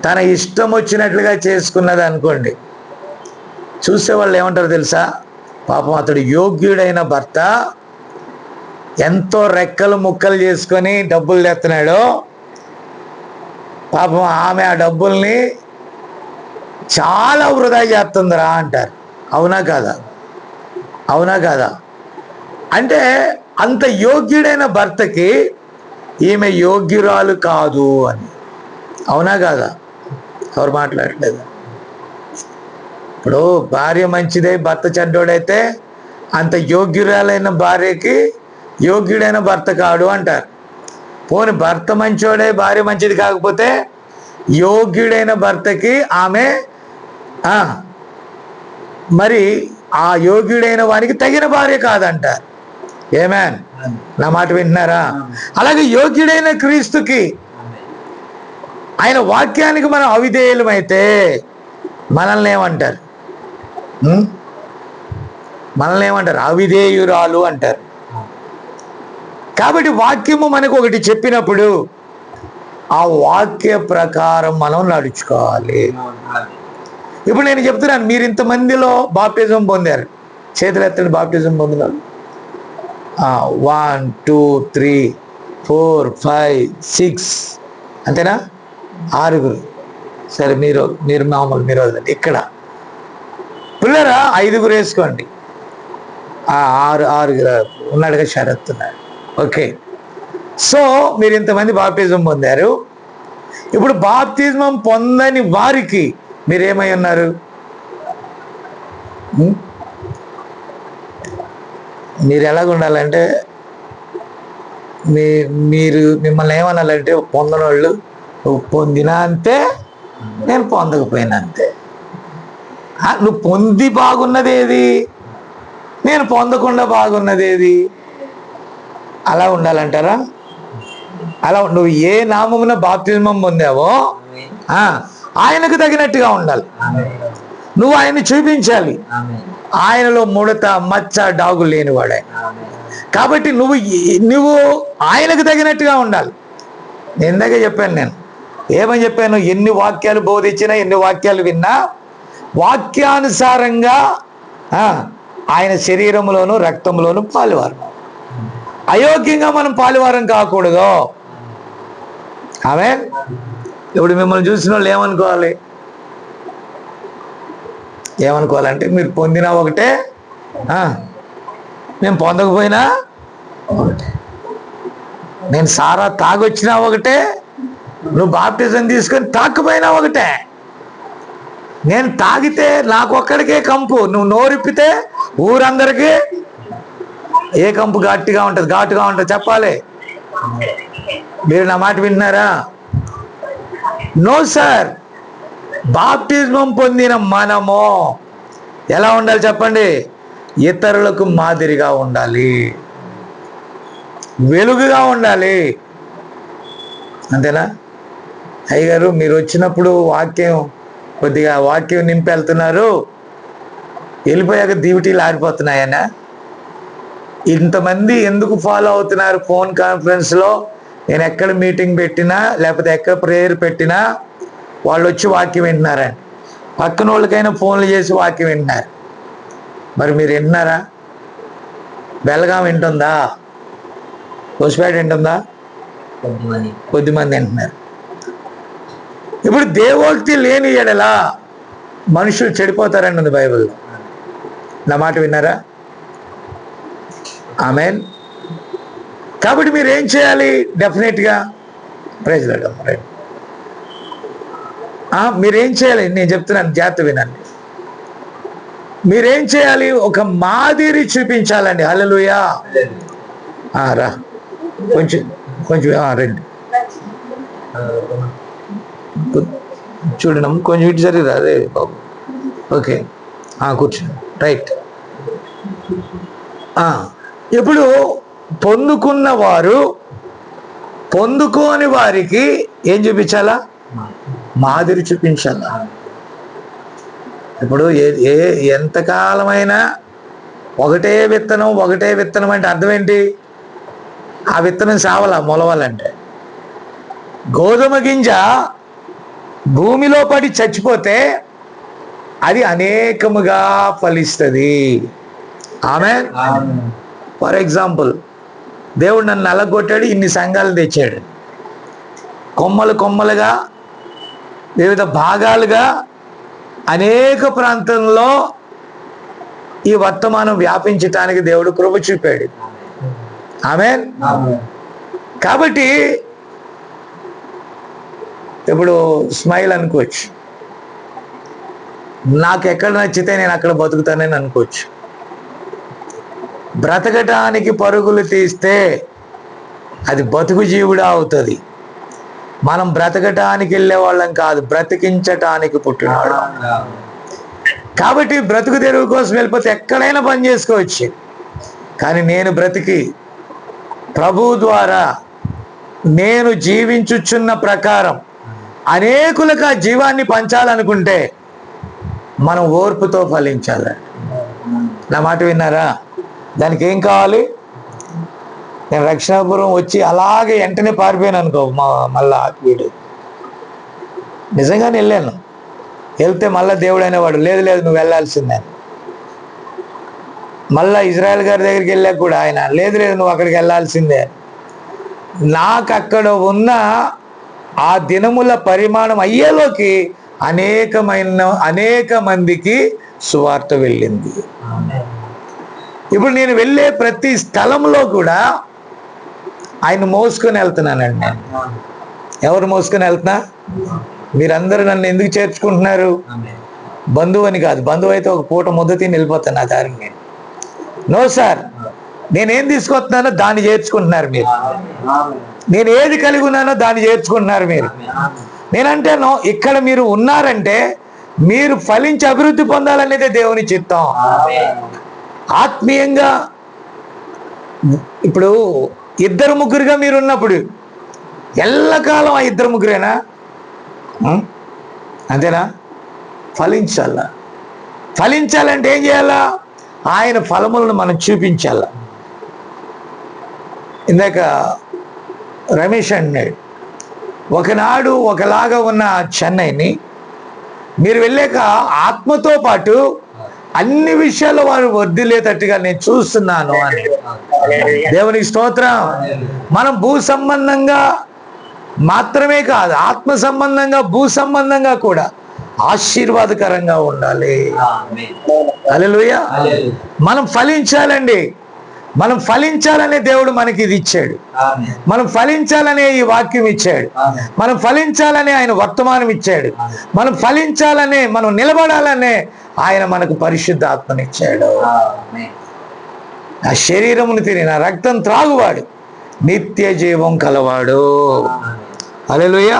తన ఇష్టం వచ్చినట్లుగా చేసుకున్నది అనుకోండి, చూసే వాళ్ళు ఏమంటారు తెలుసా? పాపం అతడు యోగ్యుడైన భర్త ఎంతో రెక్కలు ముక్కలు చేసుకొని డబ్బులు తెస్తున్నాడు, పాపం ఆమె ఆ డబ్బుల్ని చాలా వృధా చేస్తుందిరా అంటారు. అవునా కాదా? అవునా కాదా? అంటే అంత యోగ్యుడైన భర్తకి ఈమె యోగ్యురాలు కాదు అని. అవునా కాదా? ఎవరు మాట్లాడలేదు. ఇప్పుడు భార్య మంచిదే, భర్త చెడ్డోడైతే అంత యోగ్యురాలైన భార్యకి యోగ్యుడైన భర్త కాడు అంటారు. పోనీ భర్త మంచోడే, భార్య మంచిది కాకపోతే యోగ్యుడైన భర్తకి ఆమె మరి ఆ యోగ్యుడైన వానికి తగిన భార్య కాదంటారు. ఏమేన్? నా మాట వింటున్నారా? అలాగే యోగ్యుడైన క్రీస్తుకి, ఆయన వాక్యానికి మనం అవిధేయులమైతే మనల్ని ఏమంటారు? మనల్ని ఏమంటారు? అవిధేయురాలు అంటారు. కాబట్టి వాక్యము మనకు ఒకటి చెప్పినప్పుడు ఆ వాక్య ప్రకారం మనం నడుచుకోవాలి. ఇప్పుడు నేను చెప్తున్నాను, మీరు ఇంతమందిలో బాప్టిజం పొందారు, చేతులు ఎత్తండి. బాప్టిజం పొందినారు 1 2 3 4 5 6 అంతేనా? 6. సరే, మీరు మామూలు మీరు వదలండి. ఇక్కడ పిల్లరా 5 వేసుకోండి. 6 ఉన్నాడుగా షరత్ ఉన్నాడు. ఓకే, సో మీరు ఇంతమంది బాప్టిజం పొందారు. ఇప్పుడు బాప్తిజం పొందని వారికి మీరేమై ఉన్నారు? మీరు ఎలాగ ఉండాలంటే, మీరు మిమ్మల్ని ఏమనాలంటే, పొందని వాళ్ళు నువ్వు పొందినా అంతే, నేను పొందకపోయినా అంతే. నువ్వు పొంది బాగున్నది ఏది, నేను పొందకుండా బాగున్నది ఏది? అలా ఉండాలంటారా? అలా నువ్వు ఏ నామమున బాప్తిజం పొందావో ఆయనకు తగినట్టుగా ఉండాలి. నువ్వు ఆయన్ని చూపించాలి. ఆయనలో ముడత మచ్చ డాగు లేనివాడే. కాబట్టి నువ్వు ఆయనకు తగినట్టుగా ఉండాలి. ఇందాక చెప్పాను, నేను ఏమని చెప్పాను? ఎన్ని వాక్యాలు బోధించినా, ఎన్ని వాక్యాలు విన్నా, వాక్యానుసారంగా ఆయన శరీరంలోను రక్తంలోను పాలువారు. అయోగ్యంగా మనం పాలువారం కాకూడదు. ఆమేన్. ఇప్పుడు మిమ్మల్ని చూసిన వాళ్ళు ఏమనుకోవాలంటే, మీరు పొందినా ఒకటే, మేము పొందకపోయినా ఒకటే. నేను సారా తాగొచ్చినా ఒకటే, నువ్వు బాప్టిజం తీసుకొని తాకపోయినా ఒకటే. నేను తాగితే నాకు ఒక్కడికే కంపు, నువ్వు నోరిప్పితే ఊరందరికీ. ఏ కంపు ఘాటుగా ఉంటుంది చెప్పాలి. మీరు నా మాట వింటున్నారా? No sir. బాప్టిజం పొందిన మనము ఎలా ఉండాలి చెప్పండి? ఇతరులకు మాదిరిగా ఉండాలి, వెలుగుగా ఉండాలి. అంతేనా? అయ్యగారు మీరు వచ్చినప్పుడు కొద్దిగా వాక్యం నింపి వెళ్తున్నారు, వెళ్ళిపోయాక డ్యూటీలు ఆరిపోతున్నాయన్నా? ఇంతమంది ఎందుకు ఫాలో అవుతున్నారు? ఫోన్ కాన్ఫరెన్స్లో నేను ఎక్కడ మీటింగ్ పెట్టినా, లేకపోతే ఎక్కడ ప్రేయర్ పెట్టినా వాళ్ళు వచ్చి వాక్యం వింటున్నారండి. పక్కన వాళ్ళకైనా ఫోన్లు చేసి వాక్యం వింటున్నారు. మరి మీరు వింటున్నారా? బెల్గాం వింటుందా? హోస్పేట వింటుందా? కొద్దిమంది వింటున్నారు. ఇప్పుడు దేవోక్తి లేని ఎడలా మనుషులు చెడిపోతారండి ఉంది బైబిల్లో. నా మాట విన్నారా? ఆమేన్. కాబట్టి మీరు ఏం చేయాలి? డెఫినెట్గా ప్రైజ్ లార్డ్. మీరేం చేయాలి? నేను చెప్తున్నాను, జాగ్రత్త వినండి. మీరేం చేయాలి? ఒక మాదిరి చూపించాలండి. హల్లెలూయా. రా కొంచెం రండి. చూడడం కొంచెం ఇటు జరిగిరా అదే బాబు. ఓకే కూర్చో. రైట్. ఇప్పుడు పొందుకున్న వారు పొందుకోని వారికి ఏం చూపించాలా? మాదిరి చూపించాలా. ఇప్పుడు ఎంతకాలమైనా ఒకటే విత్తనం అంటే అర్థం ఏంటి? ఆ విత్తనం సావాలా మొలవాలంటే. గోధుమ గింజ భూమిలో పడి చచ్చిపోతే అది అనేకముగా ఫలిస్తుంది. ఆమేన్. ఫర్ ఎగ్జాంపుల్, దేవుడు నన్ను నలగొట్టాడు, ఇన్ని సంఘాలు తెచ్చాడు, కొమ్మలుగా వివిధ భాగాలుగా అనేక ప్రాంతంలో ఈ వర్తమానం వ్యాపించటానికి దేవుడు కృప చూపాడు. ఆమేన్. కాబట్టి ఇప్పుడు స్మైల్ అనుకోవచ్చు, నాకు ఎక్కడ నచ్చితే నేను అక్కడ బతుకుతానని అనుకోవచ్చు. బ్రతకటానికి పరుగులు తీస్తే అది బతుకు జీవుడా అవుతుంది. మనం బ్రతకటానికి వెళ్ళే వాళ్ళం కాదు, బ్రతికించటానికి పుట్టినాడు. కాబట్టి బ్రతుకు తెరువు కోసం వెళ్ళిపోతే ఎక్కడైనా పని చేసుకోవచ్చు. కానీ నేను బ్రతికి ప్రభు ద్వారా నేను జీవించుచున్న ప్రకారం అనేకులకు ఆ జీవాన్ని పంచాలనుకుంటే మనం ఓర్పుతో ఫలించాలి. నా మాట విన్నారా? దానికి ఏం కావాలి? నేను రక్షణాపురం వచ్చి అలాగే వెంటనే పారిపోయాను అనుకో, మళ్ళా వీడు నిజంగానే వెళ్ళాను. వెళ్తే మళ్ళీ దేవుడు అనేవాడు, లేదు నువ్వు వెళ్ళాల్సిందే. మళ్ళా ఇజ్రాయెల్ గారి దగ్గరికి వెళ్ళాక కూడా ఆయన, లేదు నువ్వు అక్కడికి వెళ్ళాల్సిందే. నాకు అక్కడ ఉన్న ఆ దినముల పరిమాణం అయ్యేలోకి అనేక మందికి సువార్త వెళ్ళింది. ఇప్పుడు నేను వెళ్ళే ప్రతి స్థలంలో కూడా ఆయన మోసుకొని వెళ్తున్నానండి. నేను ఎవరు మోసుకొని వెళ్తున్నా? మీరందరూ నన్ను ఎందుకు చేర్చుకుంటున్నారు? బంధువు అని కాదు. బంధువు అయితే ఒక పూట ముద్ద తిని వెళ్ళిపోతాను నా దారికి నేను. నో సార్, నేనేం తీసుకొస్తున్నానో దాన్ని చేర్చుకుంటున్నారు మీరు. నేను ఏది కలిగి ఉన్నానో దాన్ని చేర్చుకుంటున్నారు మీరు. నేనంటే ఇక్కడ మీరు ఉన్నారంటే మీరు ఫలించి అభివృద్ధి పొందాలనేదే దేవుని చిత్తం. ఆత్మీయంగా ఇప్పుడు 2-3గా మీరు ఉన్నప్పుడు ఎల్లకాలం ఆ 2-3ేనా? అంతేనా? ఫలించాలంటే ఏం చేయాలా? ఆయన ఫలములను మనం చూపించాల. ఇందాక రమేష్ అన్నాడు, ఒకనాడు ఒకలాగా ఉన్న చెన్నైని మీరు వెళ్ళాక ఆత్మతో పాటు అన్ని విషయాల్లో వారు వర్ధిల్లేటట్టుగా నేను చూస్తున్నాను అని. దేవునికి స్తోత్రం. మనం భూ సంబంధంగా మాత్రమే కాదు, ఆత్మ సంబంధంగా భూ సంబంధంగా కూడా ఆశీర్వాదకరంగా ఉండాలి. హల్లెలూయా. మనం ఫలించాలండి. మనం ఫలించాలనే దేవుడు మనకి ఇది ఇచ్చాడు. మనం ఫలించాలనే ఈ వాక్యం ఇచ్చాడు. మనం ఫలించాలనే ఆయన వర్తమానం ఇచ్చాడు. మనం ఫలించాలనే, మనం నిలబడాలనే ఆయన మనకు పరిశుద్ధ ఆత్మనిచ్చాడు. నా శరీరమును తిని నా రక్తం త్రాగువాడు నిత్య జీవం కలవాడు. హల్లెలూయా.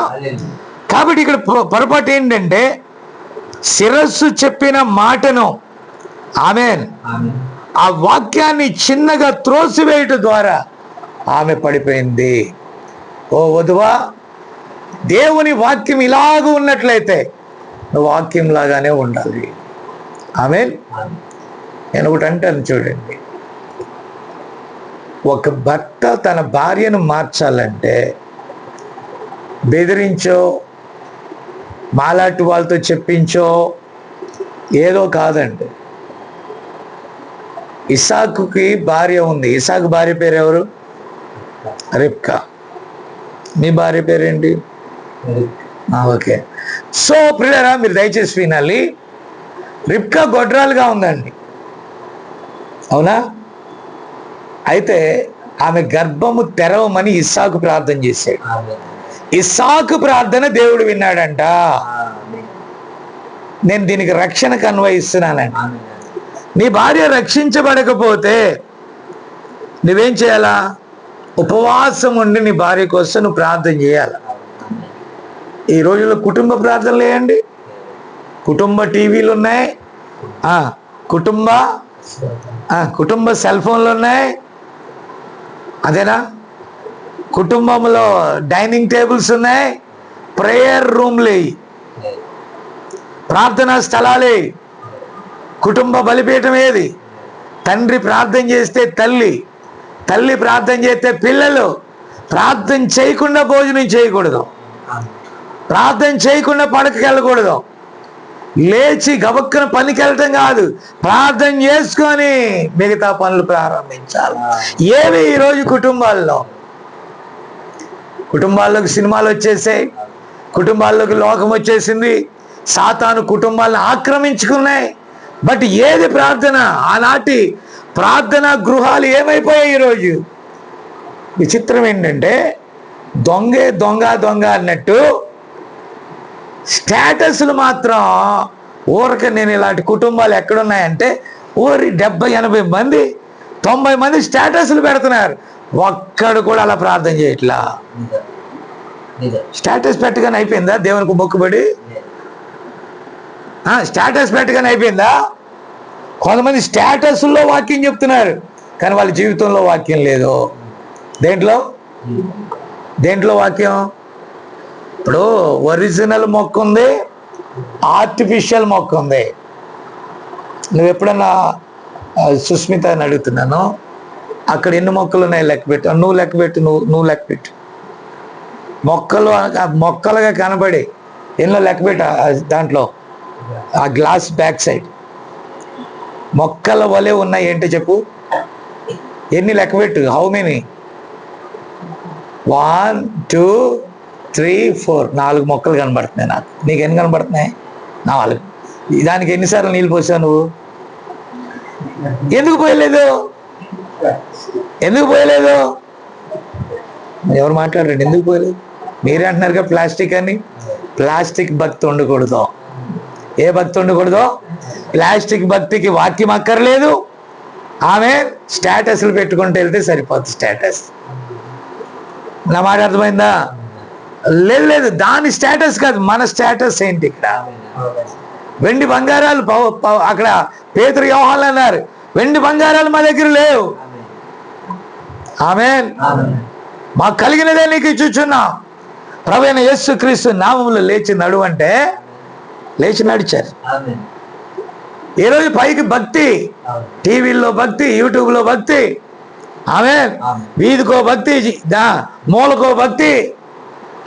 కాబట్టి ఇక్కడ పొరపాటు ఏంటంటే, శిరస్సు చెప్పిన మాటను, ఆమేన్, ఆ వాక్యాన్ని చిన్నగా త్రోసివేయటం ద్వారా ఆమె పడిపోయింది. ఓ వధువా, దేవుని వాక్యం ఇలాగ ఉన్నట్లయితే నువ్వు వాక్యం లాగానే ఉండాలి. ఆమేన్. నేను ఒకటి అంటాను చూడండి, ఒక భర్త తన భార్యను మార్చాలంటే బెదిరించో, మాలాంటి వాళ్ళతో చెప్పించో ఏదో కాదండి. ఇసాకుకి భార్య ఉంది. ఇసాకు భార్య పేరు ఎవరు? రిబ్కా. మీ భార్య పేరేంటి? ఓకే. సో ప్రియులారా, మీరు దయచేసి వినాలి. రిబ్కా గొడ్రాలుగా ఉందండి, అవునా? అయితే ఆమె గర్భము తెరవమని ఇస్సాకు ప్రార్థన చేశాడు. ఇస్సాకు ప్రార్థన దేవుడు విన్నాడంట. నేను దీనికి రక్షణకు అన్వయిస్తున్నానండి. నీ భార్య రక్షించబడకపోతే నువ్వేం చేయాలా? ఉపవాసం ఉండి నీ భార్య కోసం నువ్వు ప్రార్థన చేయాలి. ఈ రోజుల్లో కుటుంబ ప్రార్థనలు వేయండి, కుటుంబ టీవీలు ఉన్నాయి, కుటుంబ సెల్ ఫోన్లు ఉన్నాయి, అదేనా? కుటుంబంలో డైనింగ్ టేబుల్స్ ఉన్నాయి, ప్రేయర్ రూమ్లు, ప్రార్థనా స్థలాలే, కుటుంబ బలిపీఠం ఏది? తండ్రి ప్రార్థన చేస్తే తల్లి, తల్లి ప్రార్థన చేస్తే పిల్లలు. ప్రార్థన చేయకుండా భోజనం చేయకూడదు, ప్రార్థన చేయకుండా పడకకి వెళ్ళకూడదు, లేచి గబక్కన పనికి వెళ్ళటం కాదు, ప్రార్థన చేసుకొని మిగతా పనులు ప్రారంభించాలి. ఏవి ఈరోజు కుటుంబాల్లోకి సినిమాలు వచ్చేసాయి, కుటుంబాల్లోకి లోకం వచ్చేసింది, సాతాను కుటుంబాలను ఆక్రమించుకున్నాయి. బట్ ఏది ప్రార్థన? ఆనాటి ప్రార్థనా గృహాలు ఏమైపోయాయి ఈరోజు? విచిత్రం ఏంటంటే దొంగే దొంగ దొంగ అన్నట్టు స్టేటస్లు మాత్రం ఊరక. నేను ఇలాంటి కుటుంబాలు ఎక్కడున్నాయంటే ఊరి 70-80 మంది 90 మంది స్టేటస్లు పెడుతున్నారు, ఒక్కడు కూడా అలా ప్రార్థన చేయట్లా. స్టేటస్ పెట్టగానే అయిపోయిందా దేవునికి మొక్కుబడి? స్టేటస్ పెట్టగానే అయిపోయిందా? కొంతమంది స్టేటస్లో వాక్యం చెప్తున్నారు కానీ వాళ్ళ జీవితంలో వాక్యం లేదు. దేంట్లో వాక్యం? ఇప్పుడు ఒరిజినల్ మొక్క ఉంది, ఆర్టిఫిషియల్ మొక్క ఉంది. నువ్వు ఎప్పుడన్నా సుస్మిత అని అడుగుతున్నాను, అక్కడ ఎన్ని మొక్కలు ఉన్నాయి లెక్క పెట్టు, నువ్వు లెక్క పెట్టు, నువ్వు లెక్క పెట్టు. మొక్కలుగా కనబడి ఎన్నో లెక్క పెట్టు. దాంట్లో ఆ గ్లాస్ బ్యాక్ సైడ్ మొక్కల వలె ఉన్నాయి ఏంటో చెప్పు, ఎన్ని లెక్క పెట్టు. How many? 1 2 3 4 4 మొక్కలు కనబడుతున్నాయి నాకు. నీకు ఎన్ని కనబడుతున్నాయి? 4. దానికి ఎన్నిసార్లు నీళ్ళు పోసావు నువ్వు? ఎందుకు పోయలేదు? ఎవరు మాట్లాడండి, ఎందుకు పోయలేదు? మీరే అంటున్నారుగా ప్లాస్టిక్ అని. ప్లాస్టిక్ భక్తి ఉండకూడదు. ఏ భక్తి ఉండకూడదు? ప్లాస్టిక్ భక్తికి వాక్యం అక్కర్లేదు. ఆమె స్టేటస్లు పెట్టుకుంటూ వెళ్తే సరిపోతుంది. స్టేటస్, నా మాట అర్థమైందా? లేదు, దాని స్టేటస్ కాదు, మన స్టేటస్ ఏంటి? ఇక్కడ వెండి బంగారాలు అక్కడ పేతురు యోహాను అన్నారు, వెండి బంగారాలు మా దగ్గర లేవు. ఆమేన్. మాకు కలిగినదే నీకు ఇచ్చుచున్నాం. ప్రభువైన యేసుక్రీస్తు నామములో లేచి నడువంటే లేచి నడిచారు. ఈరోజు పైకి భక్తి, టీవీల్లో భక్తి, యూట్యూబ్లో భక్తి, ఆమేన్. వీధికో భక్తి, మూలకో భక్తి,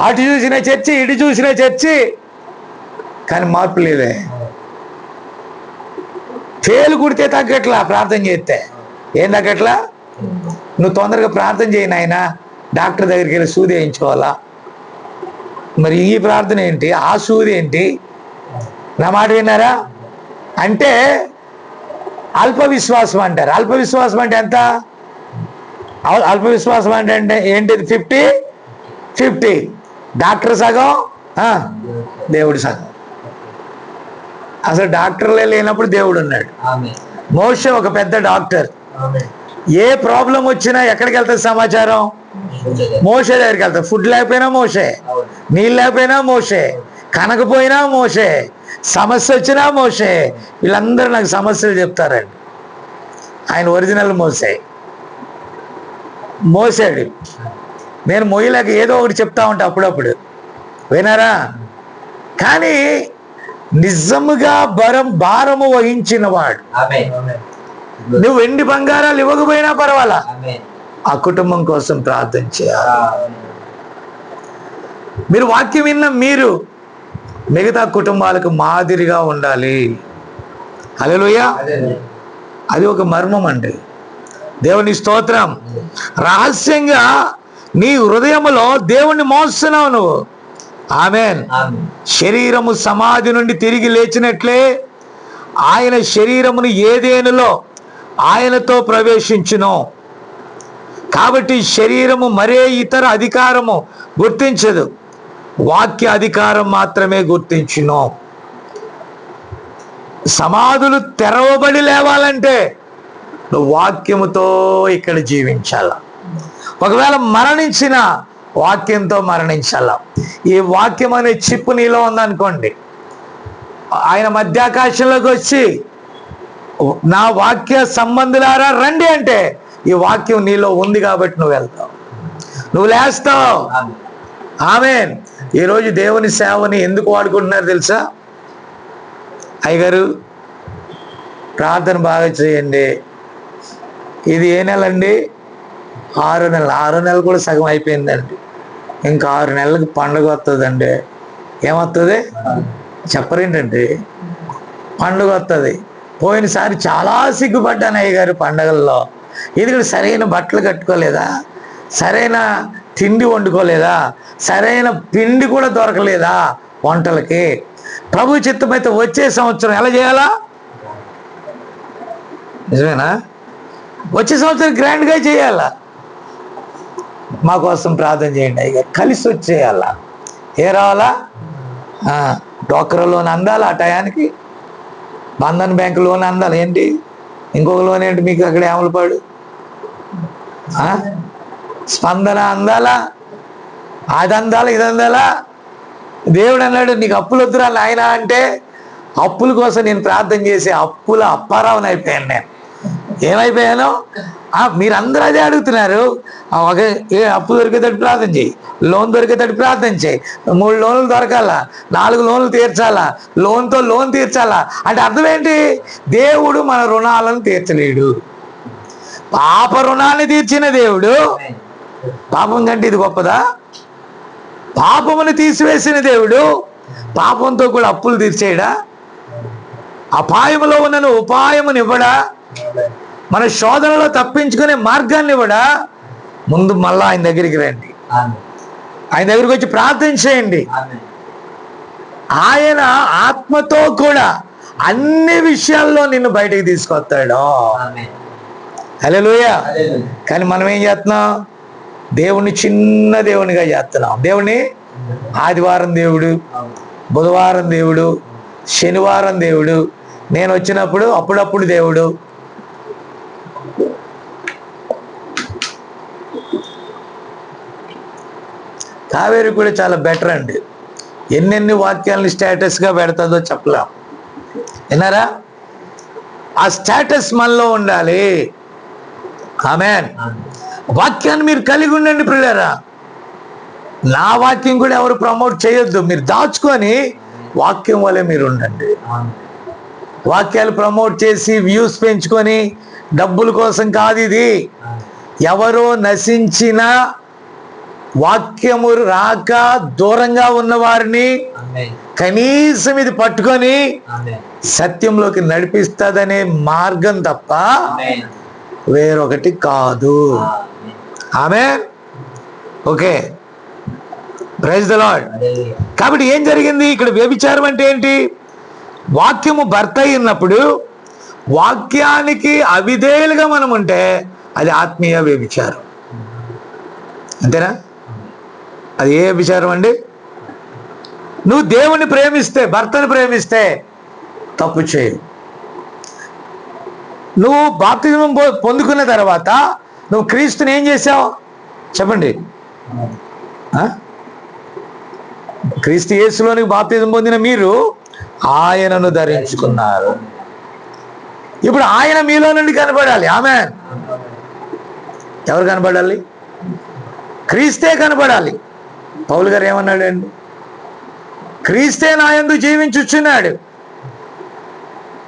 అటు చూసిన చర్చి, ఇటు చూసిన చర్చి, కానీ మార్పు లేదే. ఫేలు కుడితే తగ్గట్లా ప్రార్థన చేస్తే. ఏం తగ్గట్లా? నువ్వు తొందరగా ప్రార్థన చేయి నాయనా, డాక్టర్ దగ్గరికి వెళ్ళి సూది వేయించుకోవాలా? మరి ఈ ప్రార్థన ఏంటి, ఆ సూది ఏంటి? నా మాట విన్నారా? అంటే అల్ప విశ్వాసం అంటారు. అల్ప విశ్వాసం అంటే ఎంత? అల్ప విశ్వాసం అంటే ఏంటిది? 50-50. డాక్టర్ సగం, దేవుడు సగం. అసలు డాక్టర్లే లేనప్పుడు దేవుడు ఉన్నాడు. మోషే ఒక పెద్ద డాక్టర్. ఏ ప్రాబ్లం వచ్చినా ఎక్కడికి వెళ్తారు సమాచారం? మోషే దగ్గరికి వెళ్తారు. ఫుడ్ లేకపోయినా మోషే, నీళ్ళు లేకపోయినా మోషే, కనకపోయినా మోషే, సమస్య వచ్చినా మోషే. వీళ్ళందరూ నాకు సమస్యలు చెప్తారండి. ఆయన ఒరిజినల్ మోసాడు. నేను మోయలేక ఏదో ఒకటి చెప్తా ఉంటా అప్పుడప్పుడు, వినారా? కానీ నిజముగా భారము వహించిన వాడు, నువ్వు వెండి బంగారాలు ఇవ్వకపోయినా పర్వాలా, ఆ కుటుంబం కోసం ప్రార్థన చేయాలి. మీరు వాక్యం విన్న మీరు మిగతా కుటుంబాలకు మాదిరిగా ఉండాలి. హల్లెలూయా. అది ఒక మర్మం అండి. దేవుని స్తోత్రం. రహస్యంగా నీ హృదయములో దేవుణ్ణి మోస్తున్నావు నువ్వు. ఆమేన్. శరీరము సమాధి నుండి తిరిగి లేచినట్లే ఆయన శరీరమును ఏదేనులో ఆయనతో ప్రవేశించును. కాబట్టి శరీరము మరే ఇతర అధికారము గుర్తించదు, వాక్య అధికారం మాత్రమే గుర్తించును. సమాధులు తెరవబడి లేవాలంటే నువ్వు వాక్యముతో ఇక్కడ జీవించాల. ఒకవేళ మరణించిన వాక్యంతో మరణించాలా. ఈ వాక్యం అనే చిప్పు నీలో ఉందనుకోండి, ఆయన మధ్యాకాశంలోకి వచ్చి నా వాక్య సంబంధులారా రండి అంటే ఈ వాక్యం నీలో ఉంది కాబట్టి నువ్వు వెళ్తావు, నువ్వు లేస్తావు. ఆమేన్. ఈరోజు దేవుని సేవని ఎందుకు వాడుకుంటున్నారు తెలుసా? అయ్యగారు ప్రార్థన బాగా చేయండి. ఇది ఏ నెల అండి? 6 నెలలు. 6 నెలలు కూడా సగం అయిపోయిందండి. ఇంకా 6 నెలలకు పండుగ వస్తుందండి. ఏమొస్తుంది చెప్పరేంటండి? పండుగ వస్తుంది. పోయినసారి చాలా సిగ్గుపడ్డాను అయ్యగారు పండగల్లో. ఎందుకంటే సరైన బట్టలు కట్టుకోలేదా, సరైన తిండి వండుకోలేదా, సరైన పిండి కూడా దొరకలేదా వంటలకి. ప్రభు చిత్తమైతే వచ్చే సంవత్సరం ఎలా చేయాలా? నిజమేనా? వచ్చే సంవత్సరం గ్రాండ్గా చేయాలా? మా కోసం ప్రార్థన చేయండి అయ్యగారు. కలిసి వచ్చేయాలా? ఏ రావాలా? డోక్రా లోన్ అందాలి, ఆ టయానికి బంధన్ బ్యాంక్ లోన్ అందాలి. ఏంటి ఇంకొక లోన్ ఏంటి మీకు అక్కడ ఏమలపాడు? స్పందన అందాలా, అది అందాలా, ఇది అందాలా. దేవుడు అన్నాడు నీకు అప్పులు వద్దురా నాయన అంటే, అప్పుల కోసం నేను ప్రార్థన చేసి అప్పుల అప్పారావుని అయిపోయాను. నేను ఏమైపోయాను? మీరందరూ అదే అడుగుతున్నారు. ఒక అప్పు దొరికేటట్టు ప్రార్థన చేయి, లోన్ దొరికేటట్టు ప్రార్థన చేయి. 3 లోన్లు దొరకాలా, 4 లోన్లు తీర్చాలా, లోన్తో లోన్ తీర్చాలా అంటే అర్థం ఏంటి? దేవుడు మన రుణాలను తీర్చలేడు. పాప రుణాన్ని తీర్చిన దేవుడు పాపం కంటే ఇది గొప్పదా? పాపమును తీసివేసిన దేవుడు పాపంతో కూడా అప్పులు తీర్చేయడా? అపాయములో ఉన్న ఉపాయముని ఇవ్వడా? మన శోధనలో తప్పించుకునే మార్గాన్ని ఇవ్వడా? ముందు మళ్ళా ఆయన దగ్గరికి రండి, ఆయన దగ్గరికి వచ్చి ప్రార్థన చేయండి. ఆయన ఆత్మతో కూడా అన్ని విషయాల్లో నిన్ను బయటకు తీసుకొస్తాడు. హల్లెలూయా. కానీ మనం ఏం చేస్తున్నాం? దేవుణ్ణి చిన్న దేవునిగా చేస్తున్నాం. దేవుణ్ణి ఆదివారం దేవుడు, బుధవారం దేవుడు, శనివారం దేవుడు, నేను వచ్చినప్పుడు అప్పుడప్పుడు దేవుడు. కావేరి కూడా చాలా బెటర్ అండి. ఎన్నెన్ని వాక్యాలని స్టేటస్గా పెడతాదో చెప్పలేం. విన్నారా? ఆ స్టేటస్ మనలో ఉండాలి. ఆమేన్. వాక్యాన్ని మీరు కలిగి ఉండండి ప్రియులారా. నా వాక్యం కూడా ఎవరు ప్రమోట్ చేయొద్దు, మీరు దాచుకొని వాక్యం వల్లే మీరు ఉండండి. వాక్యాలు ప్రమోట్ చేసి వ్యూస్ పెంచుకొని డబ్బుల కోసం కాదు ఇది. ఎవరో నశించిన వాక్యము రాక దూరంగా ఉన్న వారిని కనీసం ఇది పట్టుకొని సత్యంలోకి నడిపిస్తుందనే మార్గం తప్ప వేరొకటి కాదు. Amen. Okay, praise the lord. కాబట్టి ఏం జరిగింది ఇక్కడ? వ్యభిచారం అంటే ఏంటి? వాక్యము భర్త అయినప్పుడు వాక్యానికి అవిధేయులుగా మనం ఉంటే అది ఆత్మీయ వ్యభిచారం. అంతేనా? అది ఏ వ్యభిచారం అండి? నువ్వు దేవుణ్ణి ప్రేమిస్తే, భర్తను ప్రేమిస్తే తప్పు చేయు. నువ్వు బాప్తిజం పొందుకున్న తర్వాత నువ్వు క్రీస్తుని ఏం చేసావు చెప్పండి? క్రీస్తు యేసులోనికి బాప్తిజం పొందిన మీరు ఆయనను ధరించుకున్నారు. ఇప్పుడు ఆయన మీలో నుండి కనబడాలి. ఆమేన్. ఎవరు కనబడాలి? క్రీస్తే కనబడాలి. పౌలు గారు ఏమన్నాడు అండి? క్రీస్తే నా యందు జీవించుచున్నాడు,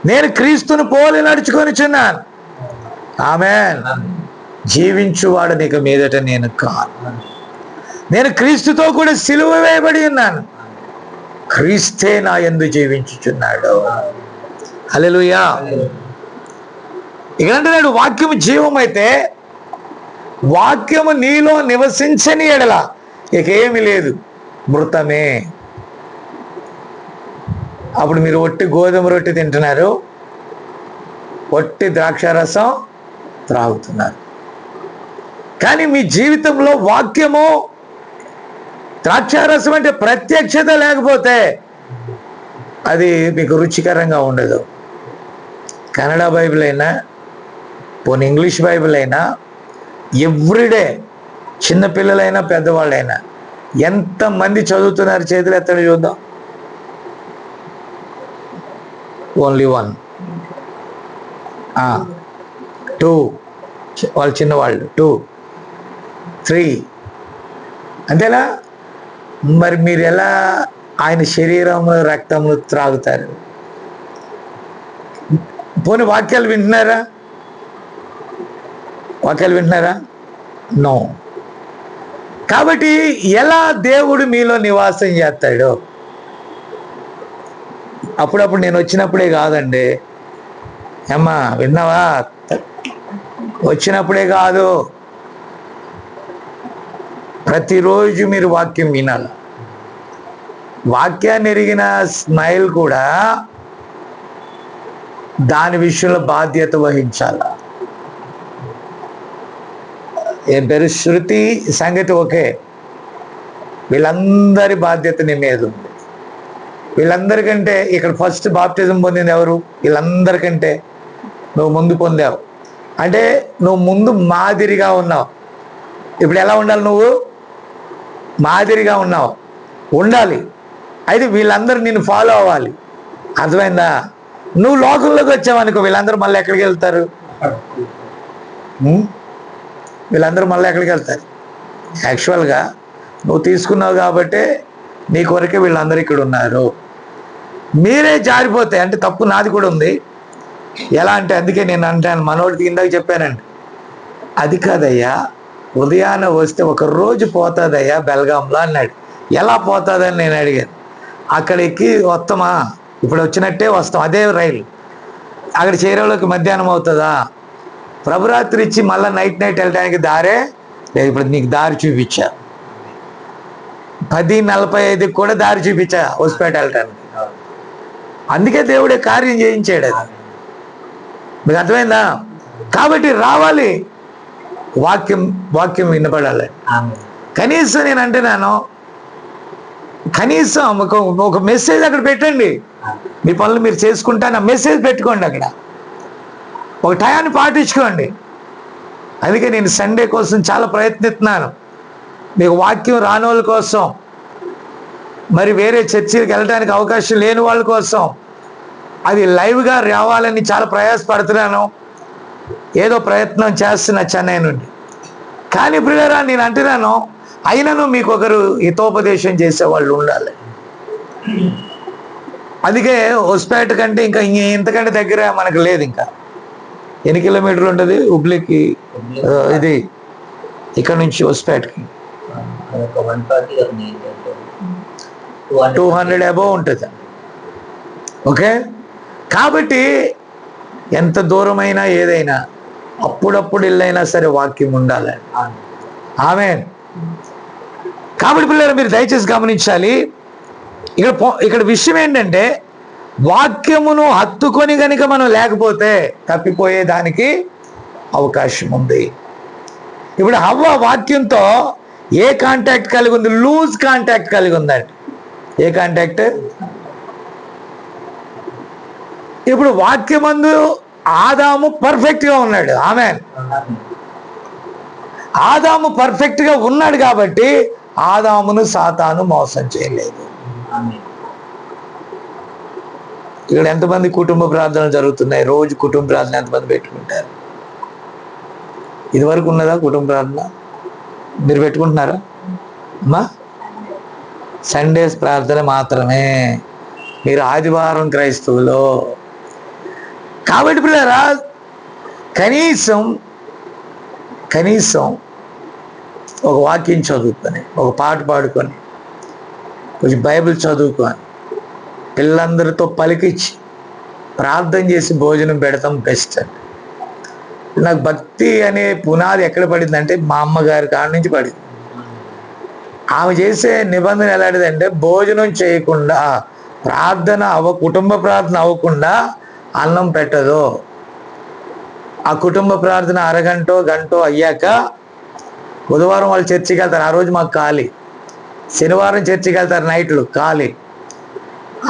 నేను క్రీస్తును పోలి నడుచుకొనిచున్నాను. ఆమేన్. జీవించువాడు నీకు మీదట నేను కాను. నేను క్రీస్తుతో కూడా సిలువ వేయబడి ఉన్నాను. క్రీస్తే నా యందు జీవించుచున్నాడు. హల్లెలూయా. ఇక్కడంటున్నాడు వాక్యము జీవమైతే వాక్యము నీలో నివసించని ఎడల ఇకేమి లేదు, మృతమే. అప్పుడు మీరు ఒట్టి గోధుమ రొట్టె తింటున్నారు, ఒట్టి ద్రాక్షారసం త్రాగుతున్నారు. కానీ మీ జీవితంలో వాక్యము ద్రాక్షారసం అంటే ప్రత్యక్షత లేకపోతే అది మీకు రుచికరంగా ఉండదు. కన్నడ బైబిల్ అయినా పోనీ ఇంగ్లీష్ బైబిల్ అయినా ఎవ్రీడే చిన్నపిల్లలైనా పెద్దవాళ్ళైనా ఎంతమంది చదువుతున్నారు? చేతులు ఎత్తండి చూద్దాం. ఓన్లీ 1, 2, వాళ్ళు చిన్నవాళ్ళు 2, 3, అంతేనా? మరి మీరు ఎలా ఆయన శరీరము రక్తము త్రాగుతారు? పోనీ వాక్యాలు వింటున్నారా? నో. కాబట్టి ఎలా దేవుడు మీలో నివాసం చేస్తాడు? అప్పుడప్పుడు నేను వచ్చినప్పుడే కాదండి. అమ్మా విన్నావా? వచ్చినప్పుడే కాదు, ప్రతిరోజు మీరు వాక్యం వినాలి. వాక్యాన్ని ఎరిగిన స్మైల్ కూడా దాని విషయంలో బాధ్యత వహించాల. ఏం పేరు? శృతి సంగతి ఓకే, వీళ్ళందరి బాధ్యత నీ మీద ఉంది. వీళ్ళందరికంటే ఇక్కడ ఫస్ట్ బాప్టిజం పొందింది ఎవరు? వీళ్ళందరికంటే నువ్వు ముందు పొందావు. అంటే నువ్వు ముందు మాదిరిగా ఉన్నావు. ఇప్పుడు ఎలా ఉండాలి? నువ్వు మాదిరిగా ఉన్నావు, ఉండాలి. అయితే వీళ్ళందరూ నిన్ను ఫాలో అవ్వాలి. అర్థమైందా? నువ్వు లోకంలోకి వచ్చావనుకో, వీళ్ళందరూ మళ్ళీ ఎక్కడికి వెళ్తారు? వీళ్ళందరూ మళ్ళీ ఎక్కడికి వెళ్తారు? యాక్చువల్గా నువ్వు తీసుకున్నావు కాబట్టి నీ కొరకే వీళ్ళందరూ ఇక్కడ ఉన్నారు. మీరే జారిపోతే, అంటే తప్పు నాది కూడా ఉంది. ఎలా అంటే, అందుకే నేను అంటాను, మనోడికి ఇందాక చెప్పానండి, అది కాదయ్యా, ఉదయాన వస్తే ఒక రోజు పోతుందయ్యా బెల్గాంలో అన్నాడు. ఎలా పోతుందని నేను అడిగాను. అక్కడ ఎక్కి వస్తామా? ఇప్పుడు వచ్చినట్టే వస్తాం, అదే రైలు. అక్కడ చేరేలోకి మధ్యాహ్నం అవుతుందా? ప్రభురాత్రి ఇచ్చి మళ్ళీ నైట్ వెళ్ళడానికి దారే లేదు. ఇప్పుడు నీకు దారి చూపించా, 10:45 కూడా దారి చూపించా హోస్పేట వెళ్ళటానికి. అందుకే దేవుడే కార్యం చేయించాడు. అది మీకు అర్థమైందా? కాబట్టి రావాలి, వాక్యం వినపడాలి. కనీసం నేను అంటున్నాను, కనీసం ఒక మెసేజ్ అక్కడ పెట్టండి. మీ పనులు మీరు చేసుకుంటా మెసేజ్ పెట్టుకోండి, అక్కడ ఒక టయాన్ని పాటించుకోండి. అందుకే నేను సండే కోసం చాలా ప్రయత్నిస్తున్నాను. మీకు వాక్యం రాని వాళ్ళ కోసం, మరి వేరే చర్చిలకు వెళ్ళడానికి అవకాశం లేని వాళ్ళ కోసం అది లైవ్గా రావాలని చాలా ప్రయాసపడుతున్నాను. ఏదో ప్రయత్నం చేస్తున్నా చెన్నై నుండి. కానీ ప్రియులారా, నేను అంటున్నాను, అయినను మీకు ఒకరు హితోపదేశం చేసేవాళ్ళు ఉండాలి. అందుకే హొస్పేట కంటే ఇంకా ఇంతకంటే దగ్గర మనకు లేదు. ఇంకా ఎన్ని కిలోమీటర్లు ఉంటుంది హుబ్లీకి? ఇది ఇక్కడ నుంచి హొస్పేటకి 200 అబోవ్ ఉంటుంది. ఓకే, కాబట్టి ఎంత దూరమైనా ఏదైనా అప్పుడప్పుడు ఇల్లైనా సరే వాక్యం ఉండాలి. ఆమేన్. కాబట్టి పిల్లలు మీరు దయచేసి గమనించాలి. ఇక్కడ విషయం ఏంటంటే, వాక్యమును హత్తుకొని కనుక మనం లేకపోతే తప్పిపోయేదానికి అవకాశం ఉంది. ఇప్పుడు హవ్వ వాక్యంతో ఏ కాంటాక్ట్ కలిగి ఉంది? లూజ్ కాంటాక్ట్ కలిగి ఉందండి. ఏ కాంటాక్ట్? ఇప్పుడు వాక్యమందు ఆదాము పర్ఫెక్ట్గా ఉన్నాడు. ఆమేన్. ఆదాము పర్ఫెక్ట్గా ఉన్నాడు కాబట్టి ఆదామును సాతాను మోసం చేయలేదు. ఇక్కడ ఎంతమంది కుటుంబ ప్రార్థనలు జరుగుతున్నాయి? రోజు కుటుంబ ప్రార్థన ఎంతమంది పెట్టుకుంటారు? ఇదివరకు ఉన్నదా కుటుంబ ప్రార్థన? మీరు పెట్టుకుంటున్నారా అమ్మా? సండేస్ ప్రార్థన మాత్రమే. మీరు ఆదివారం క్రైస్తవులు. కాబట్టి పిల్లరా, కనీసం ఒక వాక్యం చదువుకొని, ఒక పాట పాడుకొని, కొంచెం బైబిల్ చదువుకొని, పిల్లలందరితో పలికించి ప్రార్థన చేసి భోజనం పెడతాం బెస్ట్ అండి. నాకు భక్తి అనే పునాది ఎక్కడ పడిందంటే మా అమ్మగారి కాడ నుంచి పడింది. ఆమె చేసే నిబంధన ఎలాంటిదంటే, భోజనం చేయకుండా కుటుంబ ప్రార్థన అవ్వకుండా అన్నం పెట్టదు. ఆ కుటుంబ ప్రార్థన అరగంటో గంటో అయ్యాక బుధవారం వాళ్ళు చర్చికి వెళ్తారు, ఆ రోజు మాకు ఖాళీ. శనివారం చర్చికి వెళ్తారు, నైట్లు ఖాళీ.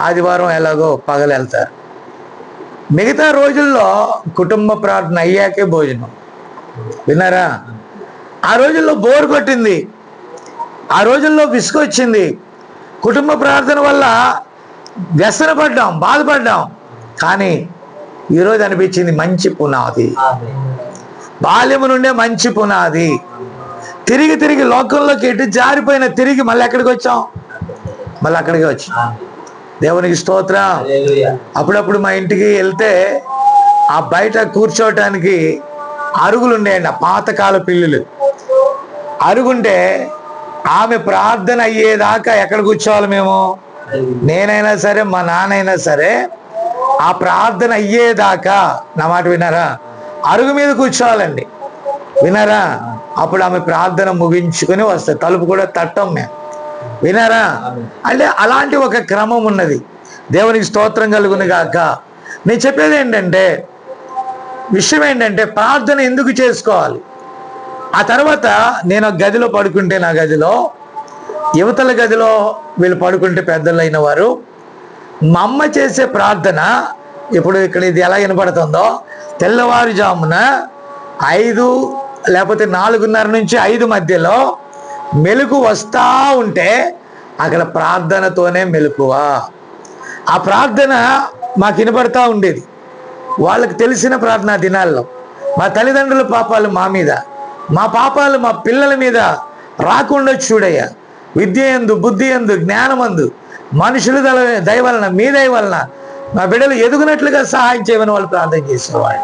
ఆదివారం ఎలాగో పగలు వెళ్తారు. మిగతా రోజుల్లో కుటుంబ ప్రార్థన అయ్యాకే భోజనం. విన్నారా? ఆ రోజుల్లో బోర్ కొట్టింది, ఆ రోజుల్లో విసుగొచ్చింది, కుటుంబ ప్రార్థన వల్ల వ్యసనపడ్డాం, బాధపడ్డాం. కానీ ఈరోజు అనిపించింది మంచి పునాది, బాల్యము నుండే మంచి పునాది. తిరిగి తిరిగి లోకంలోకి ఎటు జారిపోయిన తిరిగి మళ్ళీ ఎక్కడికి వచ్చాం? మళ్ళీ అక్కడికి వచ్చాం. దేవునికి స్తోత్రం. అప్పుడప్పుడు మా ఇంటికి వెళ్తే ఆ బయట కూర్చోవటానికి అరుగులు ఉండేయండి, ఆ పాతకాల పిల్లులు. అరుగుంటే ఆమె ప్రార్థన అయ్యేదాకా ఎక్కడ కూర్చోవాలి మేము? నేనైనా సరే, మా నాన్నైనా సరే, ఆ ప్రార్థన అయ్యేదాకా, నా మాట విన్నారా, అరుగు మీద కూర్చోవాలండి. విన్నారా? అప్పుడు ఆమె ప్రార్థన ముగించుకొని వస్తాయి. తలుపు కూడా తట్టం మేము. విన్నారా? అంటే అలాంటి ఒక క్రమం ఉన్నది. దేవునికి స్తోత్రం కలుగును గాక. నేను చెప్పేది ఏంటంటే, విషయం ఏంటంటే, ప్రార్థన ఎందుకు చేసుకోవాలి? ఆ తర్వాత నేను ఒక గదిలో పడుకుంటే, నా గదిలో, యువతల గదిలో వీళ్ళు పడుకుంటే పెద్దలైన వారు, మా అమ్మ చేసే ప్రార్థన ఇప్పుడు ఇక్కడ ఇది ఎలా వినపడుతుందో, తెల్లవారుజామున 5 లేకపోతే 4:30 నుంచి 5 మధ్యలో మెలకు వస్తూ ఉంటే అక్కడ ప్రార్థనతోనే మెలకువ. ఆ ప్రార్థన మాకు వినపడతా ఉండేది. వాళ్ళకి తెలిసిన ప్రార్థన దినాల్లో మా తల్లిదండ్రుల పాపాలు మా మీద, మా పాపాలు మా పిల్లల మీద రాకుండా చూడయ్యా. విద్య యందు, బుద్ధి యందు, జ్ఞానమందు, మనుషుల దయ వలన, మీ దయ వలన మా బిడ్డలు ఎదుగునట్లుగా సహాయం చేయమని వాళ్ళు ప్రార్థన చేసేవాళ్ళు.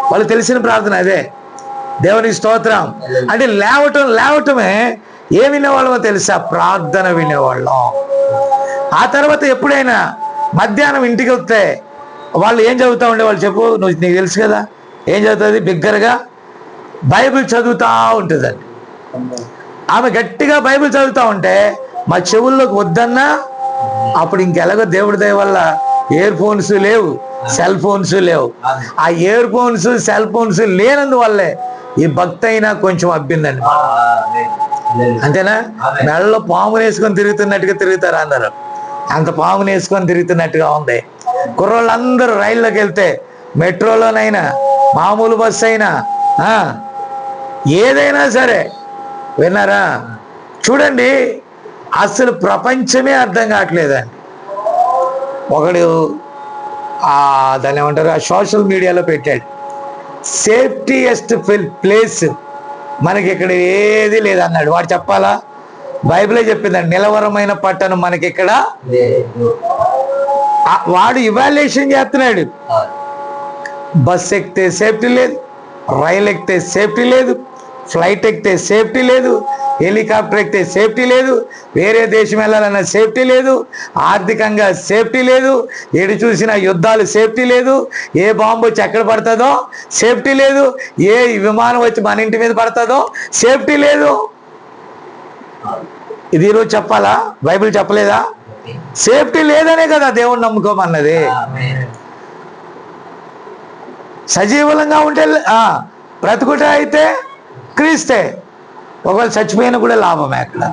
వాళ్ళు తెలిసిన ప్రార్థన అదే. దేవునికి స్తోత్రం. అంటే లేవటమే ఏం వినేవాళ్ళమో తెలుసా? ప్రార్థన వినేవాళ్ళం. ఆ తర్వాత ఎప్పుడైనా మధ్యాహ్నం ఇంటికి వస్తే వాళ్ళు ఏం చదువుతూ ఉండేవాళ్ళు చెప్పు? నీకు తెలుసు కదా ఏం చదువుతుంది? బిగ్గరగా బైబిల్ చదువుతూ ఉంటుందండి. ఆమె గట్టిగా బైబిల్ చదువుతూ ఉంటే మా చెవుల్లోకి వద్దన్నా, అప్పుడు ఇంకెలాగో దేవుడి దయ వల్ల ఇయర్ ఫోన్స్ లేవు, సెల్ ఫోన్స్ లేవు. ఆ ఇయర్ ఫోన్స్, సెల్ ఫోన్స్ లేనందువల్లే ఈ భక్తి అయినా కొంచెం అబ్బిందండి. అంతేనా? మెడలో పామును వేసుకొని తిరుగుతున్నట్టుగా తిరుగుతారు అందరూ. అంత పామును వేసుకొని తిరుగుతున్నట్టుగా ఉంది. కుర్రోళ్ళందరూ రైల్లోకి వెళ్తే, మెట్రోలోనైనా, మామూలు బస్సు అయినా, ఏదైనా సరే, విన్నారా? చూడండి, అసలు ప్రపంచమే అర్థం కావట్లేదండి. ఒకడు దాన్ని ఏమంటారు, ఆ సోషల్ మీడియాలో పెట్టాడు, సేఫ్టీయెస్ట్ ప్లేస్ మనకి ఇక్కడ ఏది లేదన్నాడు. వాడు చెప్పాలా? బైబిలే చెప్పిందండి, నిలవరమైన పట్టణం మనకి ఇక్కడ. వాడు ఇవాల్యుయేషన్ చేస్తున్నాడు. బస్ ఎక్కితే సేఫ్టీ లేదు, రైలు ఎక్కితే సేఫ్టీ లేదు, ఫ్లైట్ ఎక్కితే సేఫ్టీ లేదు, హెలికాప్టర్ ఎక్కితే సేఫ్టీ లేదు, వేరే దేశం వెళ్ళాలన్న సేఫ్టీ లేదు, ఆర్థికంగా సేఫ్టీ లేదు, ఎటు చూసినా యుద్ధాలు సేఫ్టీ లేదు, ఏ బాంబు వచ్చి ఎక్కడ పడుతుందో సేఫ్టీ లేదు, ఏ విమానం వచ్చి మన ఇంటి మీద పడుతుందో సేఫ్టీ లేదు. ఇది ఈరోజు చెప్పాలా? బైబిల్ చెప్పలేదా? సేఫ్టీ లేదనే కదా దేవుణ్ణి నమ్ముకోమన్నది. సజీవులంగా ఉంటే బ్రతుకుట అయితే క్రీస్తే, ఒకవేళ చచ్చిపోయినా కూడా లాభమే. అక్కడ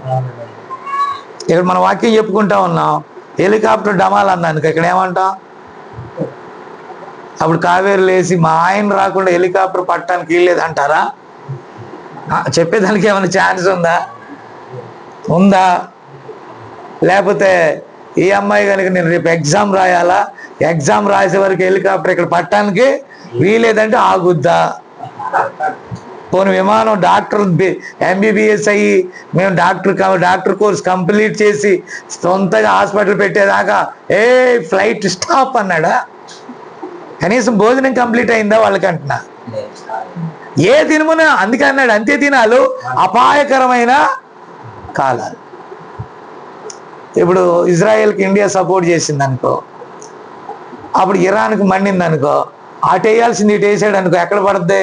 ఇక్కడ మన వాక్యం చెప్పుకుంటా ఉన్నాం, హెలికాప్టర్ డమాల్ అన్నాను, ఇక్కడ ఏమంటాం? అప్పుడు కావేరు లేచి మా ఆయన రాకుండా హెలికాప్టర్ పట్టడానికి వీల్లేదు అంటారా? చెప్పేదానికి ఏమైనా ఛాన్స్ ఉందా? లేకపోతే ఈ అమ్మాయి కనుక నేను రేపు ఎగ్జామ్ రాయాలా, ఎగ్జామ్ రాసే వరకు హెలికాప్టర్ ఇక్కడ పట్టడానికి వీలేదంటే ఆగుద్దా? పోనీ విమానం డాక్టర్ MBBS అయ్యి మేము డాక్టర్ కోర్స్ కంప్లీట్ చేసి సొంతగా హాస్పిటల్ పెట్టేదాకా ఫ్లైట్ స్టాప్ అన్నాడా? కనీసం భోజనం కంప్లీట్ అయిందా వాళ్ళకంటున్నా? ఏ తినమునా అందుకే అన్నాడు, అంతే తినాలు అపాయకరమైన కాలాలు. ఇప్పుడు ఇజ్రాయెల్కి ఇండియా సపోర్ట్ చేసింది అనుకో, అప్పుడు ఇరాన్కి మండింది అనుకో, అటు వేయాల్సింది ఇటు వేసాడు అనుకో, ఎక్కడ పడుద్ది?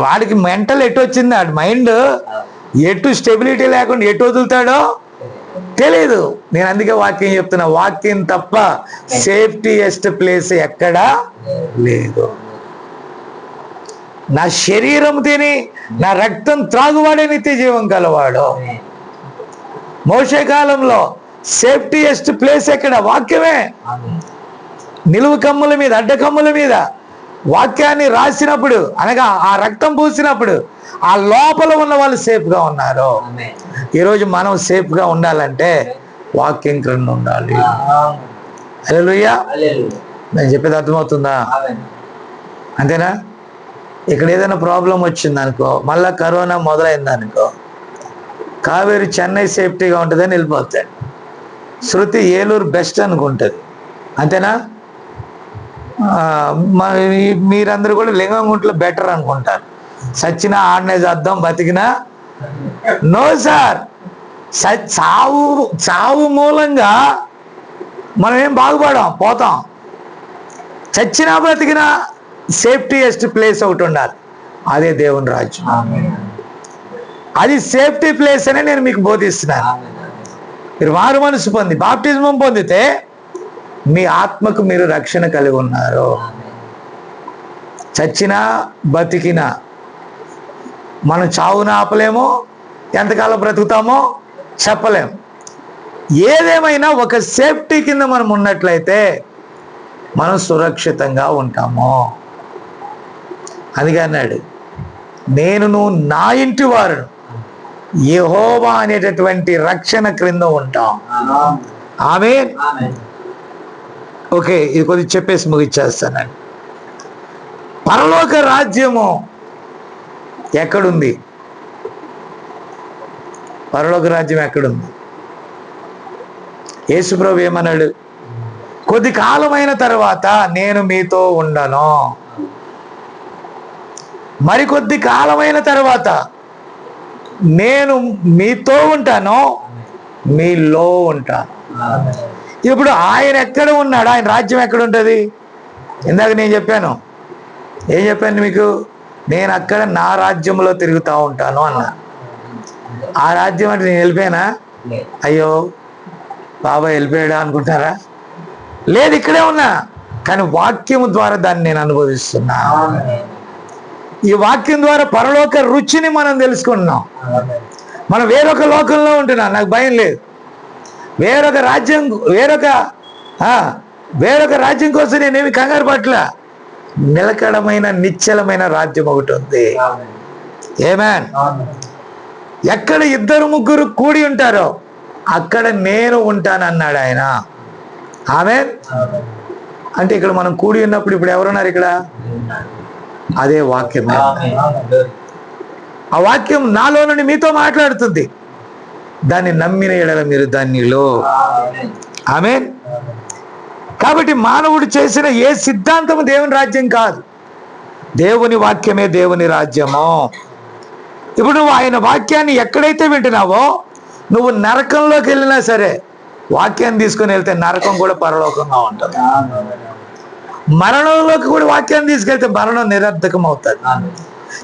వాడికి మెంటల్ ఎటు వచ్చింది, వాడి మైండ్ ఎటు స్టెబిలిటీ లేకుండా ఎటు వదులుతాడో తెలీదు. నేను అందుకే వాక్యం చెప్తున్నా, వాక్యం తప్ప సేఫ్టీయెస్ట్ ప్లేస్ ఎక్కడా లేదు. నా శరీరం తిని నా రక్తం త్రాగువాడే నిత్య జీవం కలవాడు. మోషే కాలంలో సేఫ్టీయెస్ట్ ప్లేస్ ఎక్కడ? వాక్యమే. నిలువు కమ్ముల మీద, అడ్డ కమ్ముల మీద వాక్యాన్ని రాసినప్పుడు అనగా ఆ రక్తం పూసినప్పుడు ఆ లోపల ఉన్న వాళ్ళు సేఫ్గా ఉన్నారు. ఈరోజు మనం సేఫ్గా ఉండాలంటే వాక్యం క్రింద ఉండాలి. హల్లెలూయా. నేను చెప్పేది అర్థమవుతుందా? అంతేనా? ఇక్కడ ఏదైనా ప్రాబ్లం వచ్చింది అనుకో, మళ్ళా కరోనా మొదలైంది అనుకో, కావేరి చెన్నై సేఫ్టీగా ఉంటుందని వెళ్ళిపోతాడు, శృతి ఏలూరు బెస్ట్ అనుకుంటుంది. అంతేనా? మీరందరూ కూడా లింగంగుంట్లో బెటర్ అనుకుంటారు. సచ్చినా ఆడనే చేద్దాం, బతికినా నో సార్. చావు మూలంగా మనం ఏం బాగుపడాం, పోతాం. చచ్చినా బ్రతికినా సేఫ్టీయెస్ట్ ప్లేస్ ఒకటి ఉండాలి, అదే దేవుని రాజ్యం. అది సేఫ్టీ ప్లేస్ అనే నేను మీకు బోధిస్తున్నాను. మీరు మారు మనసు పొంది బాప్టిజం పొందితే మీ ఆత్మకు మీరు రక్షణ కలిగి ఉన్నారు. చచ్చినా బతికినా మనం చావును ఆపలేమో, ఎంతకాలం బ్రతుకుతామో చెప్పలేం. ఏదేమైనా ఒక సేఫ్టీ కింద మనం ఉన్నట్లయితే మనం సురక్షితంగా ఉంటాము. అందుకే అన్నాడు, నేను నా ఇంటి వారును యెహోవా అనేటటువంటి రక్షణ క్రింద ఉంటాం. ఆమేన్. ఓకే, ఇది కొద్దిగా చెప్పేసి ముగిచ్చేస్తానండి. పరలోక రాజ్యము ఎక్కడుంది? పరలోక రాజ్యం ఎక్కడుంది? యేసుప్రభు ఏమన్నాడు? కొద్ది కాలమైన తర్వాత నేను మీతో ఉండను, మరికొద్ది కాలమైన తర్వాత నేను మీతో ఉంటాను, మీలో ఉంటాను. ఇప్పుడు ఆయన ఎక్కడ ఉన్నాడు? ఆయన రాజ్యం ఎక్కడ ఉంటుంది? ఇందాక నేను చెప్పాను, ఏం చెప్పాను మీకు? నేను అక్కడ నా రాజ్యంలో తిరుగుతూ ఉంటాను అన్నా. ఆ రాజ్యం అంటే నేను వెళ్ళిపోయానా? అయ్యో బాబా వెళ్ళిపోయాడా అనుకుంటారా? లేదు, ఇక్కడే ఉన్నా, కానీ వాక్యము ద్వారా దాన్ని నేను అనుభవిస్తున్నా. ఈ వాక్యం ద్వారా పరలోక రుచిని మనం తెలుసుకుంటున్నాం. మనం వేరొక లోకంలో ఉంటున్నాం, నాకు భయం లేదు. వేరొక రాజ్యం కోసం నేనేమి కంగారు పట్ల. నిలకడమైన నిశ్చలమైన రాజ్యం ఒకటి ఉంది. ఆమేన్. ఎక్కడ 2-3 కూడి ఉంటారో అక్కడ నేను ఉంటానన్నాడు ఆయన. ఆమేన్. అంటే ఇక్కడ మనం కూడి ఉన్నప్పుడు ఇప్పుడు ఎవరున్నారు ఇక్కడ? అదే వాక్యం. ఆ వాక్యం నాలో నుండి మీతో మాట్లాడుతుంది. దాన్ని నమ్మిన ఎడల మీరు ధన్యులు. ఆమేన్. కాబట్టి మానవుడు చేసిన ఏ సిద్ధాంతము దేవుని రాజ్యం కాదు, దేవుని వాక్యమే దేవుని రాజ్యము. ఇప్పుడు నువ్వు ఆయన వాక్యాన్ని ఎక్కడైతే వింటున్నావో, నువ్వు నరకంలోకి వెళ్ళినా సరే వాక్యాన్ని తీసుకుని వెళ్తే నరకం కూడా పరలోకంగా ఉంటుంది. మరణంలోకి కూడా వాక్యాన్ని తీసుకెళ్తే మరణం నిరర్థకం అవుతుంది.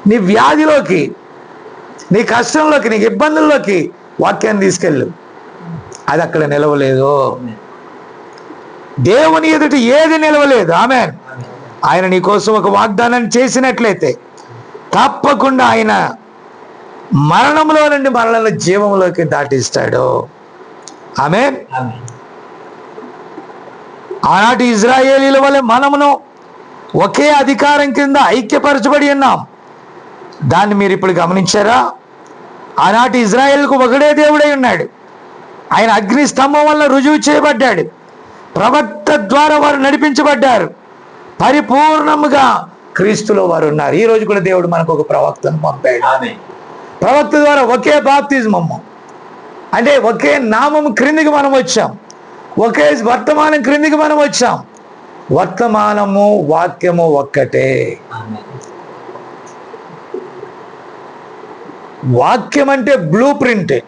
నీ వ్యాధిలోకి, నీ కష్టంలోకి, నీకు ఇబ్బందుల్లోకి వాక్యాన్ని తీసుకెళ్ళు, అది అక్కడ నిలవలేదు. దేవుని ఎదుట ఏది నిలవలేదు. ఆమేన్. ఆయన నీ కోసం ఒక వాగ్దానం చేసినట్లయితే తప్పకుండా ఆయన మరణంలో నుండి మరణంలో జీవంలోకి దాటిస్తాడు. ఆమేన్. ఆనాటి ఇజ్రాయేలీల వలె మనమును ఒకే అధికారం కింద ఐక్యపరచబడి ఉన్నాం. దాన్ని మీరు ఇప్పుడు గమనించారా? ఆనాటి ఇజ్రాయేల్కు ఒకడే దేవుడై ఉన్నాడు. ఆయన అగ్ని స్తంభం వల్ల రుజువు చేయబడ్డాడు. ప్రవక్త ద్వారా వారు నడిపించబడ్డారు. పరిపూర్ణముగా క్రీస్తులో వారు ఉన్నారు. ఈ రోజు కూడా దేవుడు మనకు ఒక ప్రవక్తను పంపాడు. ప్రవక్త ద్వారా ఒకే బాప్తిజమము, అంటే ఒకే నామము క్రిందికి మనం వచ్చాం, ఒకే వర్తమానం క్రిందికి మనం వచ్చాం. వర్తమానము వాక్యము ఒక్కటే. వాక్యం అంటే బ్లూ ప్రింట్.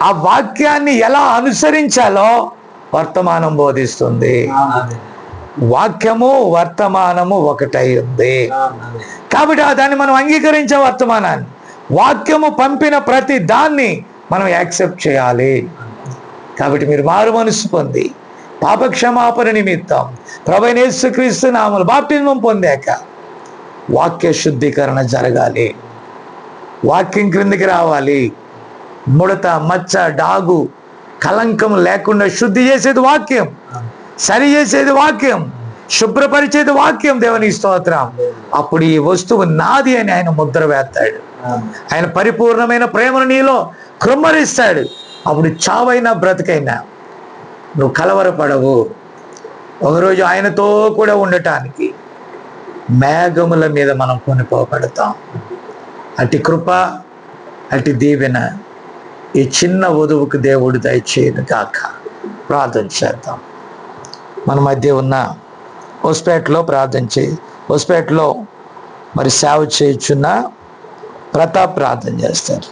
ఆ వాక్యాన్ని ఎలా అనుసరించాలో వర్తమానం బోధిస్తుంది. వాక్యము వర్తమానము ఒకటై ఉంది. కాబట్టి దాన్ని మనం అంగీకరించే వర్తమానాన్ని, వాక్యము పంపిన ప్రతి దాన్ని మనం యాక్సెప్ట్ చేయాలి. కాబట్టి మీరు మారు మనసు పొంది పాపక్షమాపణ నిమిత్తం ప్రభువైన యేసుక్రీస్తు నామములో బాప్తిజం పొందాక వాక్య శుద్ధీకరణ జరగాలి. వాక్యం క్రిందికి రావాలి. ముడత, మచ్చ, డాగు, కలంకం లేకుండా శుద్ధి చేసేది వాక్యం, సరి చేసేది వాక్యం. శుభ్రపరిచేది వాక్యం. దేవుని స్తోత్రం. అప్పుడు ఈ వస్తువు నాది అని ఆయన ముద్ర వేస్తాడు. ఆయన పరిపూర్ణమైన ప్రేమను నీలో కృమ్మరిస్తాడు. అప్పుడు చావైనా బ్రతికైనా నువ్వు కలవరపడవు. ఒకరోజు ఆయనతో కూడా ఉండటానికి మేఘముల మీద మనం కొనిపోబడతాం. అటు కృప, అటు దీవెన ఈ చిన్న వధువుకు దేవుడు దయచేయను కాక. ప్రార్థన చేద్దాం. మన మధ్య ఉన్న హోస్పేటలో ప్రార్థన చేయి. హోస్పేటలో మరి సేవ చేయుచున్న ప్రతాప్ ప్రార్థన చేస్తారు.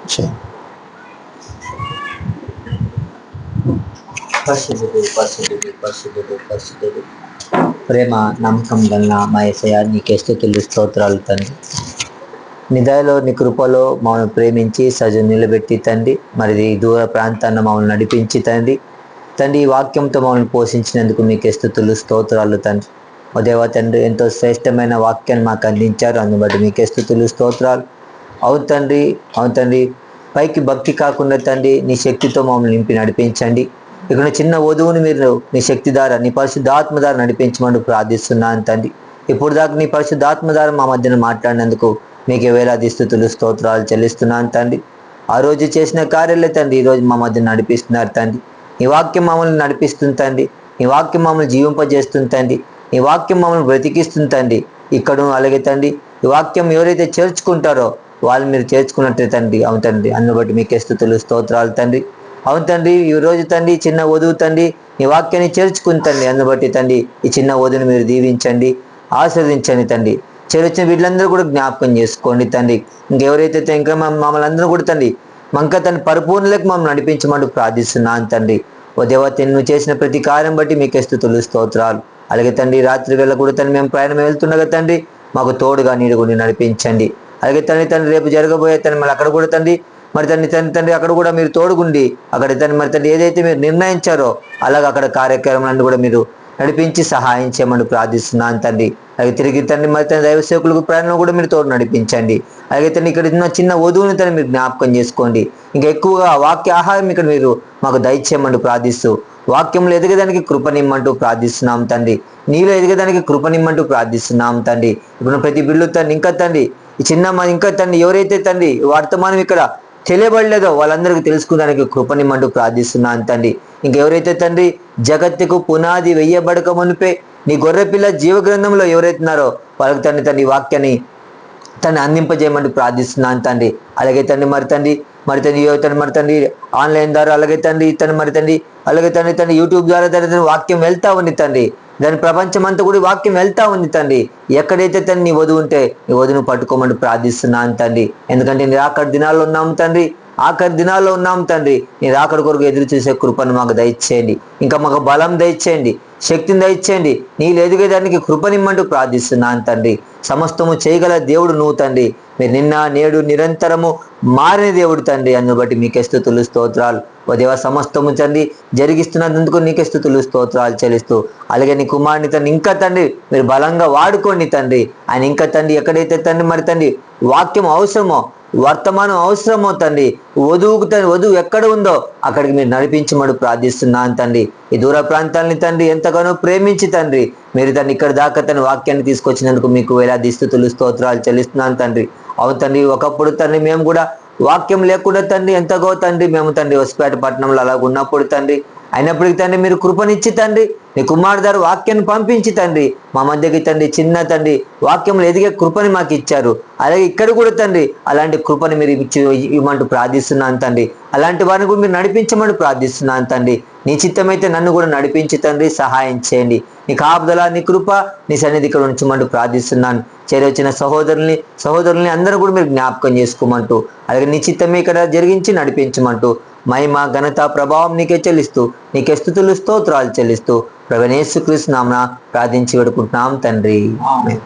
పరిశుద్ధుడు పరిశుద్ధుడు పరిశుద్ధుడు పరిశుద్ధుడు ప్రేమ నమ్మకం గల మా యేసయ్య, నీకే స్తుతులు స్తోత్రాలు తండ్రి. నీ దయలో నీ కృపలో మమ్మల్ని ప్రేమించి సజను నిలబెట్టి తండ్రి, మరి ఈ దూర ప్రాంతాన్ని మమ్మల్ని నడిపించి తండ్రి ఈ వాక్యంతో మమ్మల్ని పోషించినందుకు మీకే స్తుతులు స్తోత్రాలు తండ్రి. ఓ దేవా తండ్రి, ఎంతో శ్రేష్టమైన వాక్యాన్ని మాకు అందించారు. అందుని బట్టి మీకే స్తుతులు స్తోత్రాలు. అవును తండ్రి, పైకి భక్తి కాకుండా తండ్రి నీ శక్తితో మమ్మల్ని నింపి నడిపించండి. ఇక్కడ చిన్న వధువుని మీరు నీ శక్తి ద్వారా, నీ పరిశుద్ధాత్మ ద్వారా నడిపించమని ప్రార్థిస్తున్నాను తండ్రి. ఇప్పుడు దాకా నీ పరిశుద్ధాత్మ ద్వారా మా మధ్యన మాట్లాడినందుకు మీకే వేలాది స్తుతులు స్తోత్రాలు చెల్లిస్తున్నాను తండ్రి. ఆ రోజు చేసిన కార్యాలే తండ్రి ఈరోజు మా మధ్య నడిపిస్తున్నారు తండ్రి. ఈ వాక్యం మమ్మల్ని నడిపిస్తుంది తండ్రి. ఈ వాక్యం మమ్మల్ని జీవింపజేస్తుంది తండ్రి. ఈ వాక్యం మమ్మల్ని బ్రతికిస్తుంది తండ్రి. ఇక్కడ అలాగే తండ్రి, ఈ వాక్యం ఎవరైతే చేర్చుకుంటారో వాళ్ళు మీరు చేర్చుకున్నట్టే తండ్రి. అవును తండ్రి, అన్ను బట్టి మీకే స్తుతులు స్తోత్రాలు తండ్రి. అవును తండ్రి, ఈ రోజు తండ్రి చిన్న వధువు తండ్రి ఈ వాక్యాన్ని చేర్చుకుని తండ్రి. అందును బట్టి తండ్రి ఈ చిన్న వధువుని మీరు దీవించండి, ఆశీర్వదించండి తండ్రి. చేరొచ్చిన వీళ్ళందరూ కూడా జ్ఞాపకం చేసుకోండి తండ్రి. ఇంకెవరైతే ఇంకా మమ్మల్ని అందరూ కూడా తండ్రి మంకా తండ్రి పరిపూర్ణలకు మమ్మల్ని నడిపించమంటూ ప్రార్థిస్తున్నాను తండ్రి. ఓ దేవత నువ్వు చేసిన ప్రతి కార్యం బట్టి మీకే స్తుతులు స్తోత్రాలు. అలాగే తండ్రి రాత్రి వేళ కూడా తండ్రి మేము ప్రయాణం వెళ్తుండగా తండ్రి మాకు తోడుగా నీడుగుని నడిపించండి. అలాగే తండ్రి రేపు జరగబోయే తండ్రి మళ్ళీ అక్కడ కూడా తండ్రి మరి తండ్రి అక్కడ కూడా మీరు తోడుగుండి అక్కడ తండ్రి ఏదైతే మీరు నిర్ణయించారో అలాగే అక్కడ కార్యక్రమాలను కూడా మీరు నడిపించి సహాయం చేయమని ప్రార్థిస్తున్నాను తండ్రి. అలాగే తిరిగి తండ్రి మరి దైవ సేవకులకు ప్రయాణంలో కూడా మీరు తోడు నడిపించండి. అలాగే తండ్రి ఇక్కడ ఉన్న చిన్న వధువుని తండ్రి మీరు జ్ఞాపకం చేసుకోండి. ఇంకా ఎక్కువగా వాక్య ఆహారం ఇక్కడ మీరు మాకు దయచేయమని ప్రార్థిస్తూ వాక్యంలో ఎదగడానికి కృపనిమ్మంటూ ప్రార్థిస్తున్నాం తండ్రి. నీలో ఎదగడానికి కృపనిమ్మంటూ ప్రార్థిస్తున్నాం తండ్రి. ఇప్పుడు ప్రతి బిడ్డలు తండ్రి ఇంకా తండ్రి ఈ చిన్న ఇంకా తండ్రి ఎవరైతే తండ్రి వర్తమానం ఇక్కడ తెలియబడలేదో వాళ్ళందరికీ తెలుసుకోవడానికి కృపనిమ్మంటూ ప్రార్థిస్తున్నాను తండ్రి. ఇంకెవరైతే తండ్రి జగత్తుకు పునాది వెయ్యబడక మునిపే నీ గొర్రెపిల్ల జీవగ్రంథంలో ఎవరైతే ఉన్నారో వాళ్ళకి తండ్రి ఈ వాక్యాన్ని అందింపజేయమని ప్రార్థిస్తున్నాను తండ్రి. అలాగే తండ్రి మరి తండ్రి ఆన్లైన్ ద్వారా అలాగే తండ్రి అలాగే తండ్రి యూట్యూబ్ ద్వారా తండ్రి వాక్యం వెళ్తా ఉంది తండ్రి. దాని ప్రపంచం అంతా కూడా వాక్యం వెళ్తా ఉంది తండ్రి. ఎక్కడైతే తండ్రి నీ వధువు ఉంటే నీ వధువును పట్టుకోమని ప్రార్థిస్తున్నాను తండ్రి. ఎందుకంటే నీ ఆఖరి దినాల్లో ఉన్నాము తండ్రి. నీ రాకడ కొరకు ఎదురు చూసే కృపను మాకు దయచేయండి. ఇంకా మాకు బలం దయచేయండి, శక్తిని దయచేయండి. నీళ్ళు ఎదిగేదానికి కృపనిమ్మంటూ ప్రార్థిస్తున్నాను తండ్రి. సమస్తము చేయగల దేవుడు నువ్వు తండ్రి. మీరు నిన్న నేడు నిరంతరము మారిన దేవుడు తండ్రి. అందును బట్టి మీకే స్తుతులు స్తోత్రాలు. ఓ దేవ సమస్తము తండ్రి జరిగిస్తున్నందుకు నీకే స్తుతులు స్తోత్రాలు చెల్లిస్తూ అలాగే నీ కుమారుని తండ్రి ఇంకా తండ్రి మీరు బలంగా వాడుకోండి తండ్రి. ఆయన ఇంకా తండ్రి ఎక్కడైతే తండ్రి మరి తండ్రి వాక్యం అవసరమో వర్తమానం అవసరమో తండ్రి వధువు ఎక్కడ ఉందో అక్కడికి మీరు నడిపించమని ప్రార్థిస్తున్నాను తండ్రి. ఈ దూర ప్రాంతాలని తండ్రి ఎంతగానో ప్రేమించి తండ్రి మీరు తండ్రి ఇక్కడ దాకా తన వాక్యాన్ని తీసుకొచ్చినందుకు మీకు వేలాది స్తుతులు స్తోత్రాలు చెల్లిస్తున్నాను తండ్రి. అవును తండ్రి, ఒకప్పుడు తండ్రి మేము కూడా వాక్యం లేకుండా తండ్రి ఎంతగో తండ్రి మేము తండ్రి హొసపేట పట్టణంలో అలాగ ఉన్నప్పుడు తండ్రి అయినప్పటికీ తండ్రి మీరు కృపనిచ్చి తండ్రి నీ కుమారుడు ద్వారా వాక్యాన్ని పంపించి తండ్రి మా మధ్యకి తండ్రి చిన్న తండ్రి వాక్యంలో ఎదిగే కృపని మాకు ఇచ్చారు. అలాగే ఇక్కడ కూడా తండ్రి అలాంటి కృపని మీరు ఇవ్వమంటూ ప్రార్థిస్తున్నాను తండ్రి. అలాంటి వారిని కూడా మీరు నడిపించమని ప్రార్థిస్తున్నాను తండ్రి. నీ చిత్తమైతే నన్ను కూడా నడిపించి తండ్రి సహాయం చేయండి. నీ కాపుదల నీ కృప నీ సన్నిధి ఇక్కడ ఉంచమంటూ ప్రార్థిస్తున్నాను. చేరొచ్చిన సహోదరుల్ని అందరూ కూడా మీరు జ్ఞాపకం చేసుకోమంటూ అలాగే నీ చిత్తమే ఇక్కడ జరిగించి నడిపించమంటూ మహిమ ఘనత ప్రభావం నీకే చెల్లిస్తూ నీకే స్తుతులు స్తోత్రాలు చెల్లిస్తూ ప్రభువైన యేసుక్రీస్తు నామమున ప్రార్థించి వేడుకుంటున్నాం తండ్రి. ఆమేన్.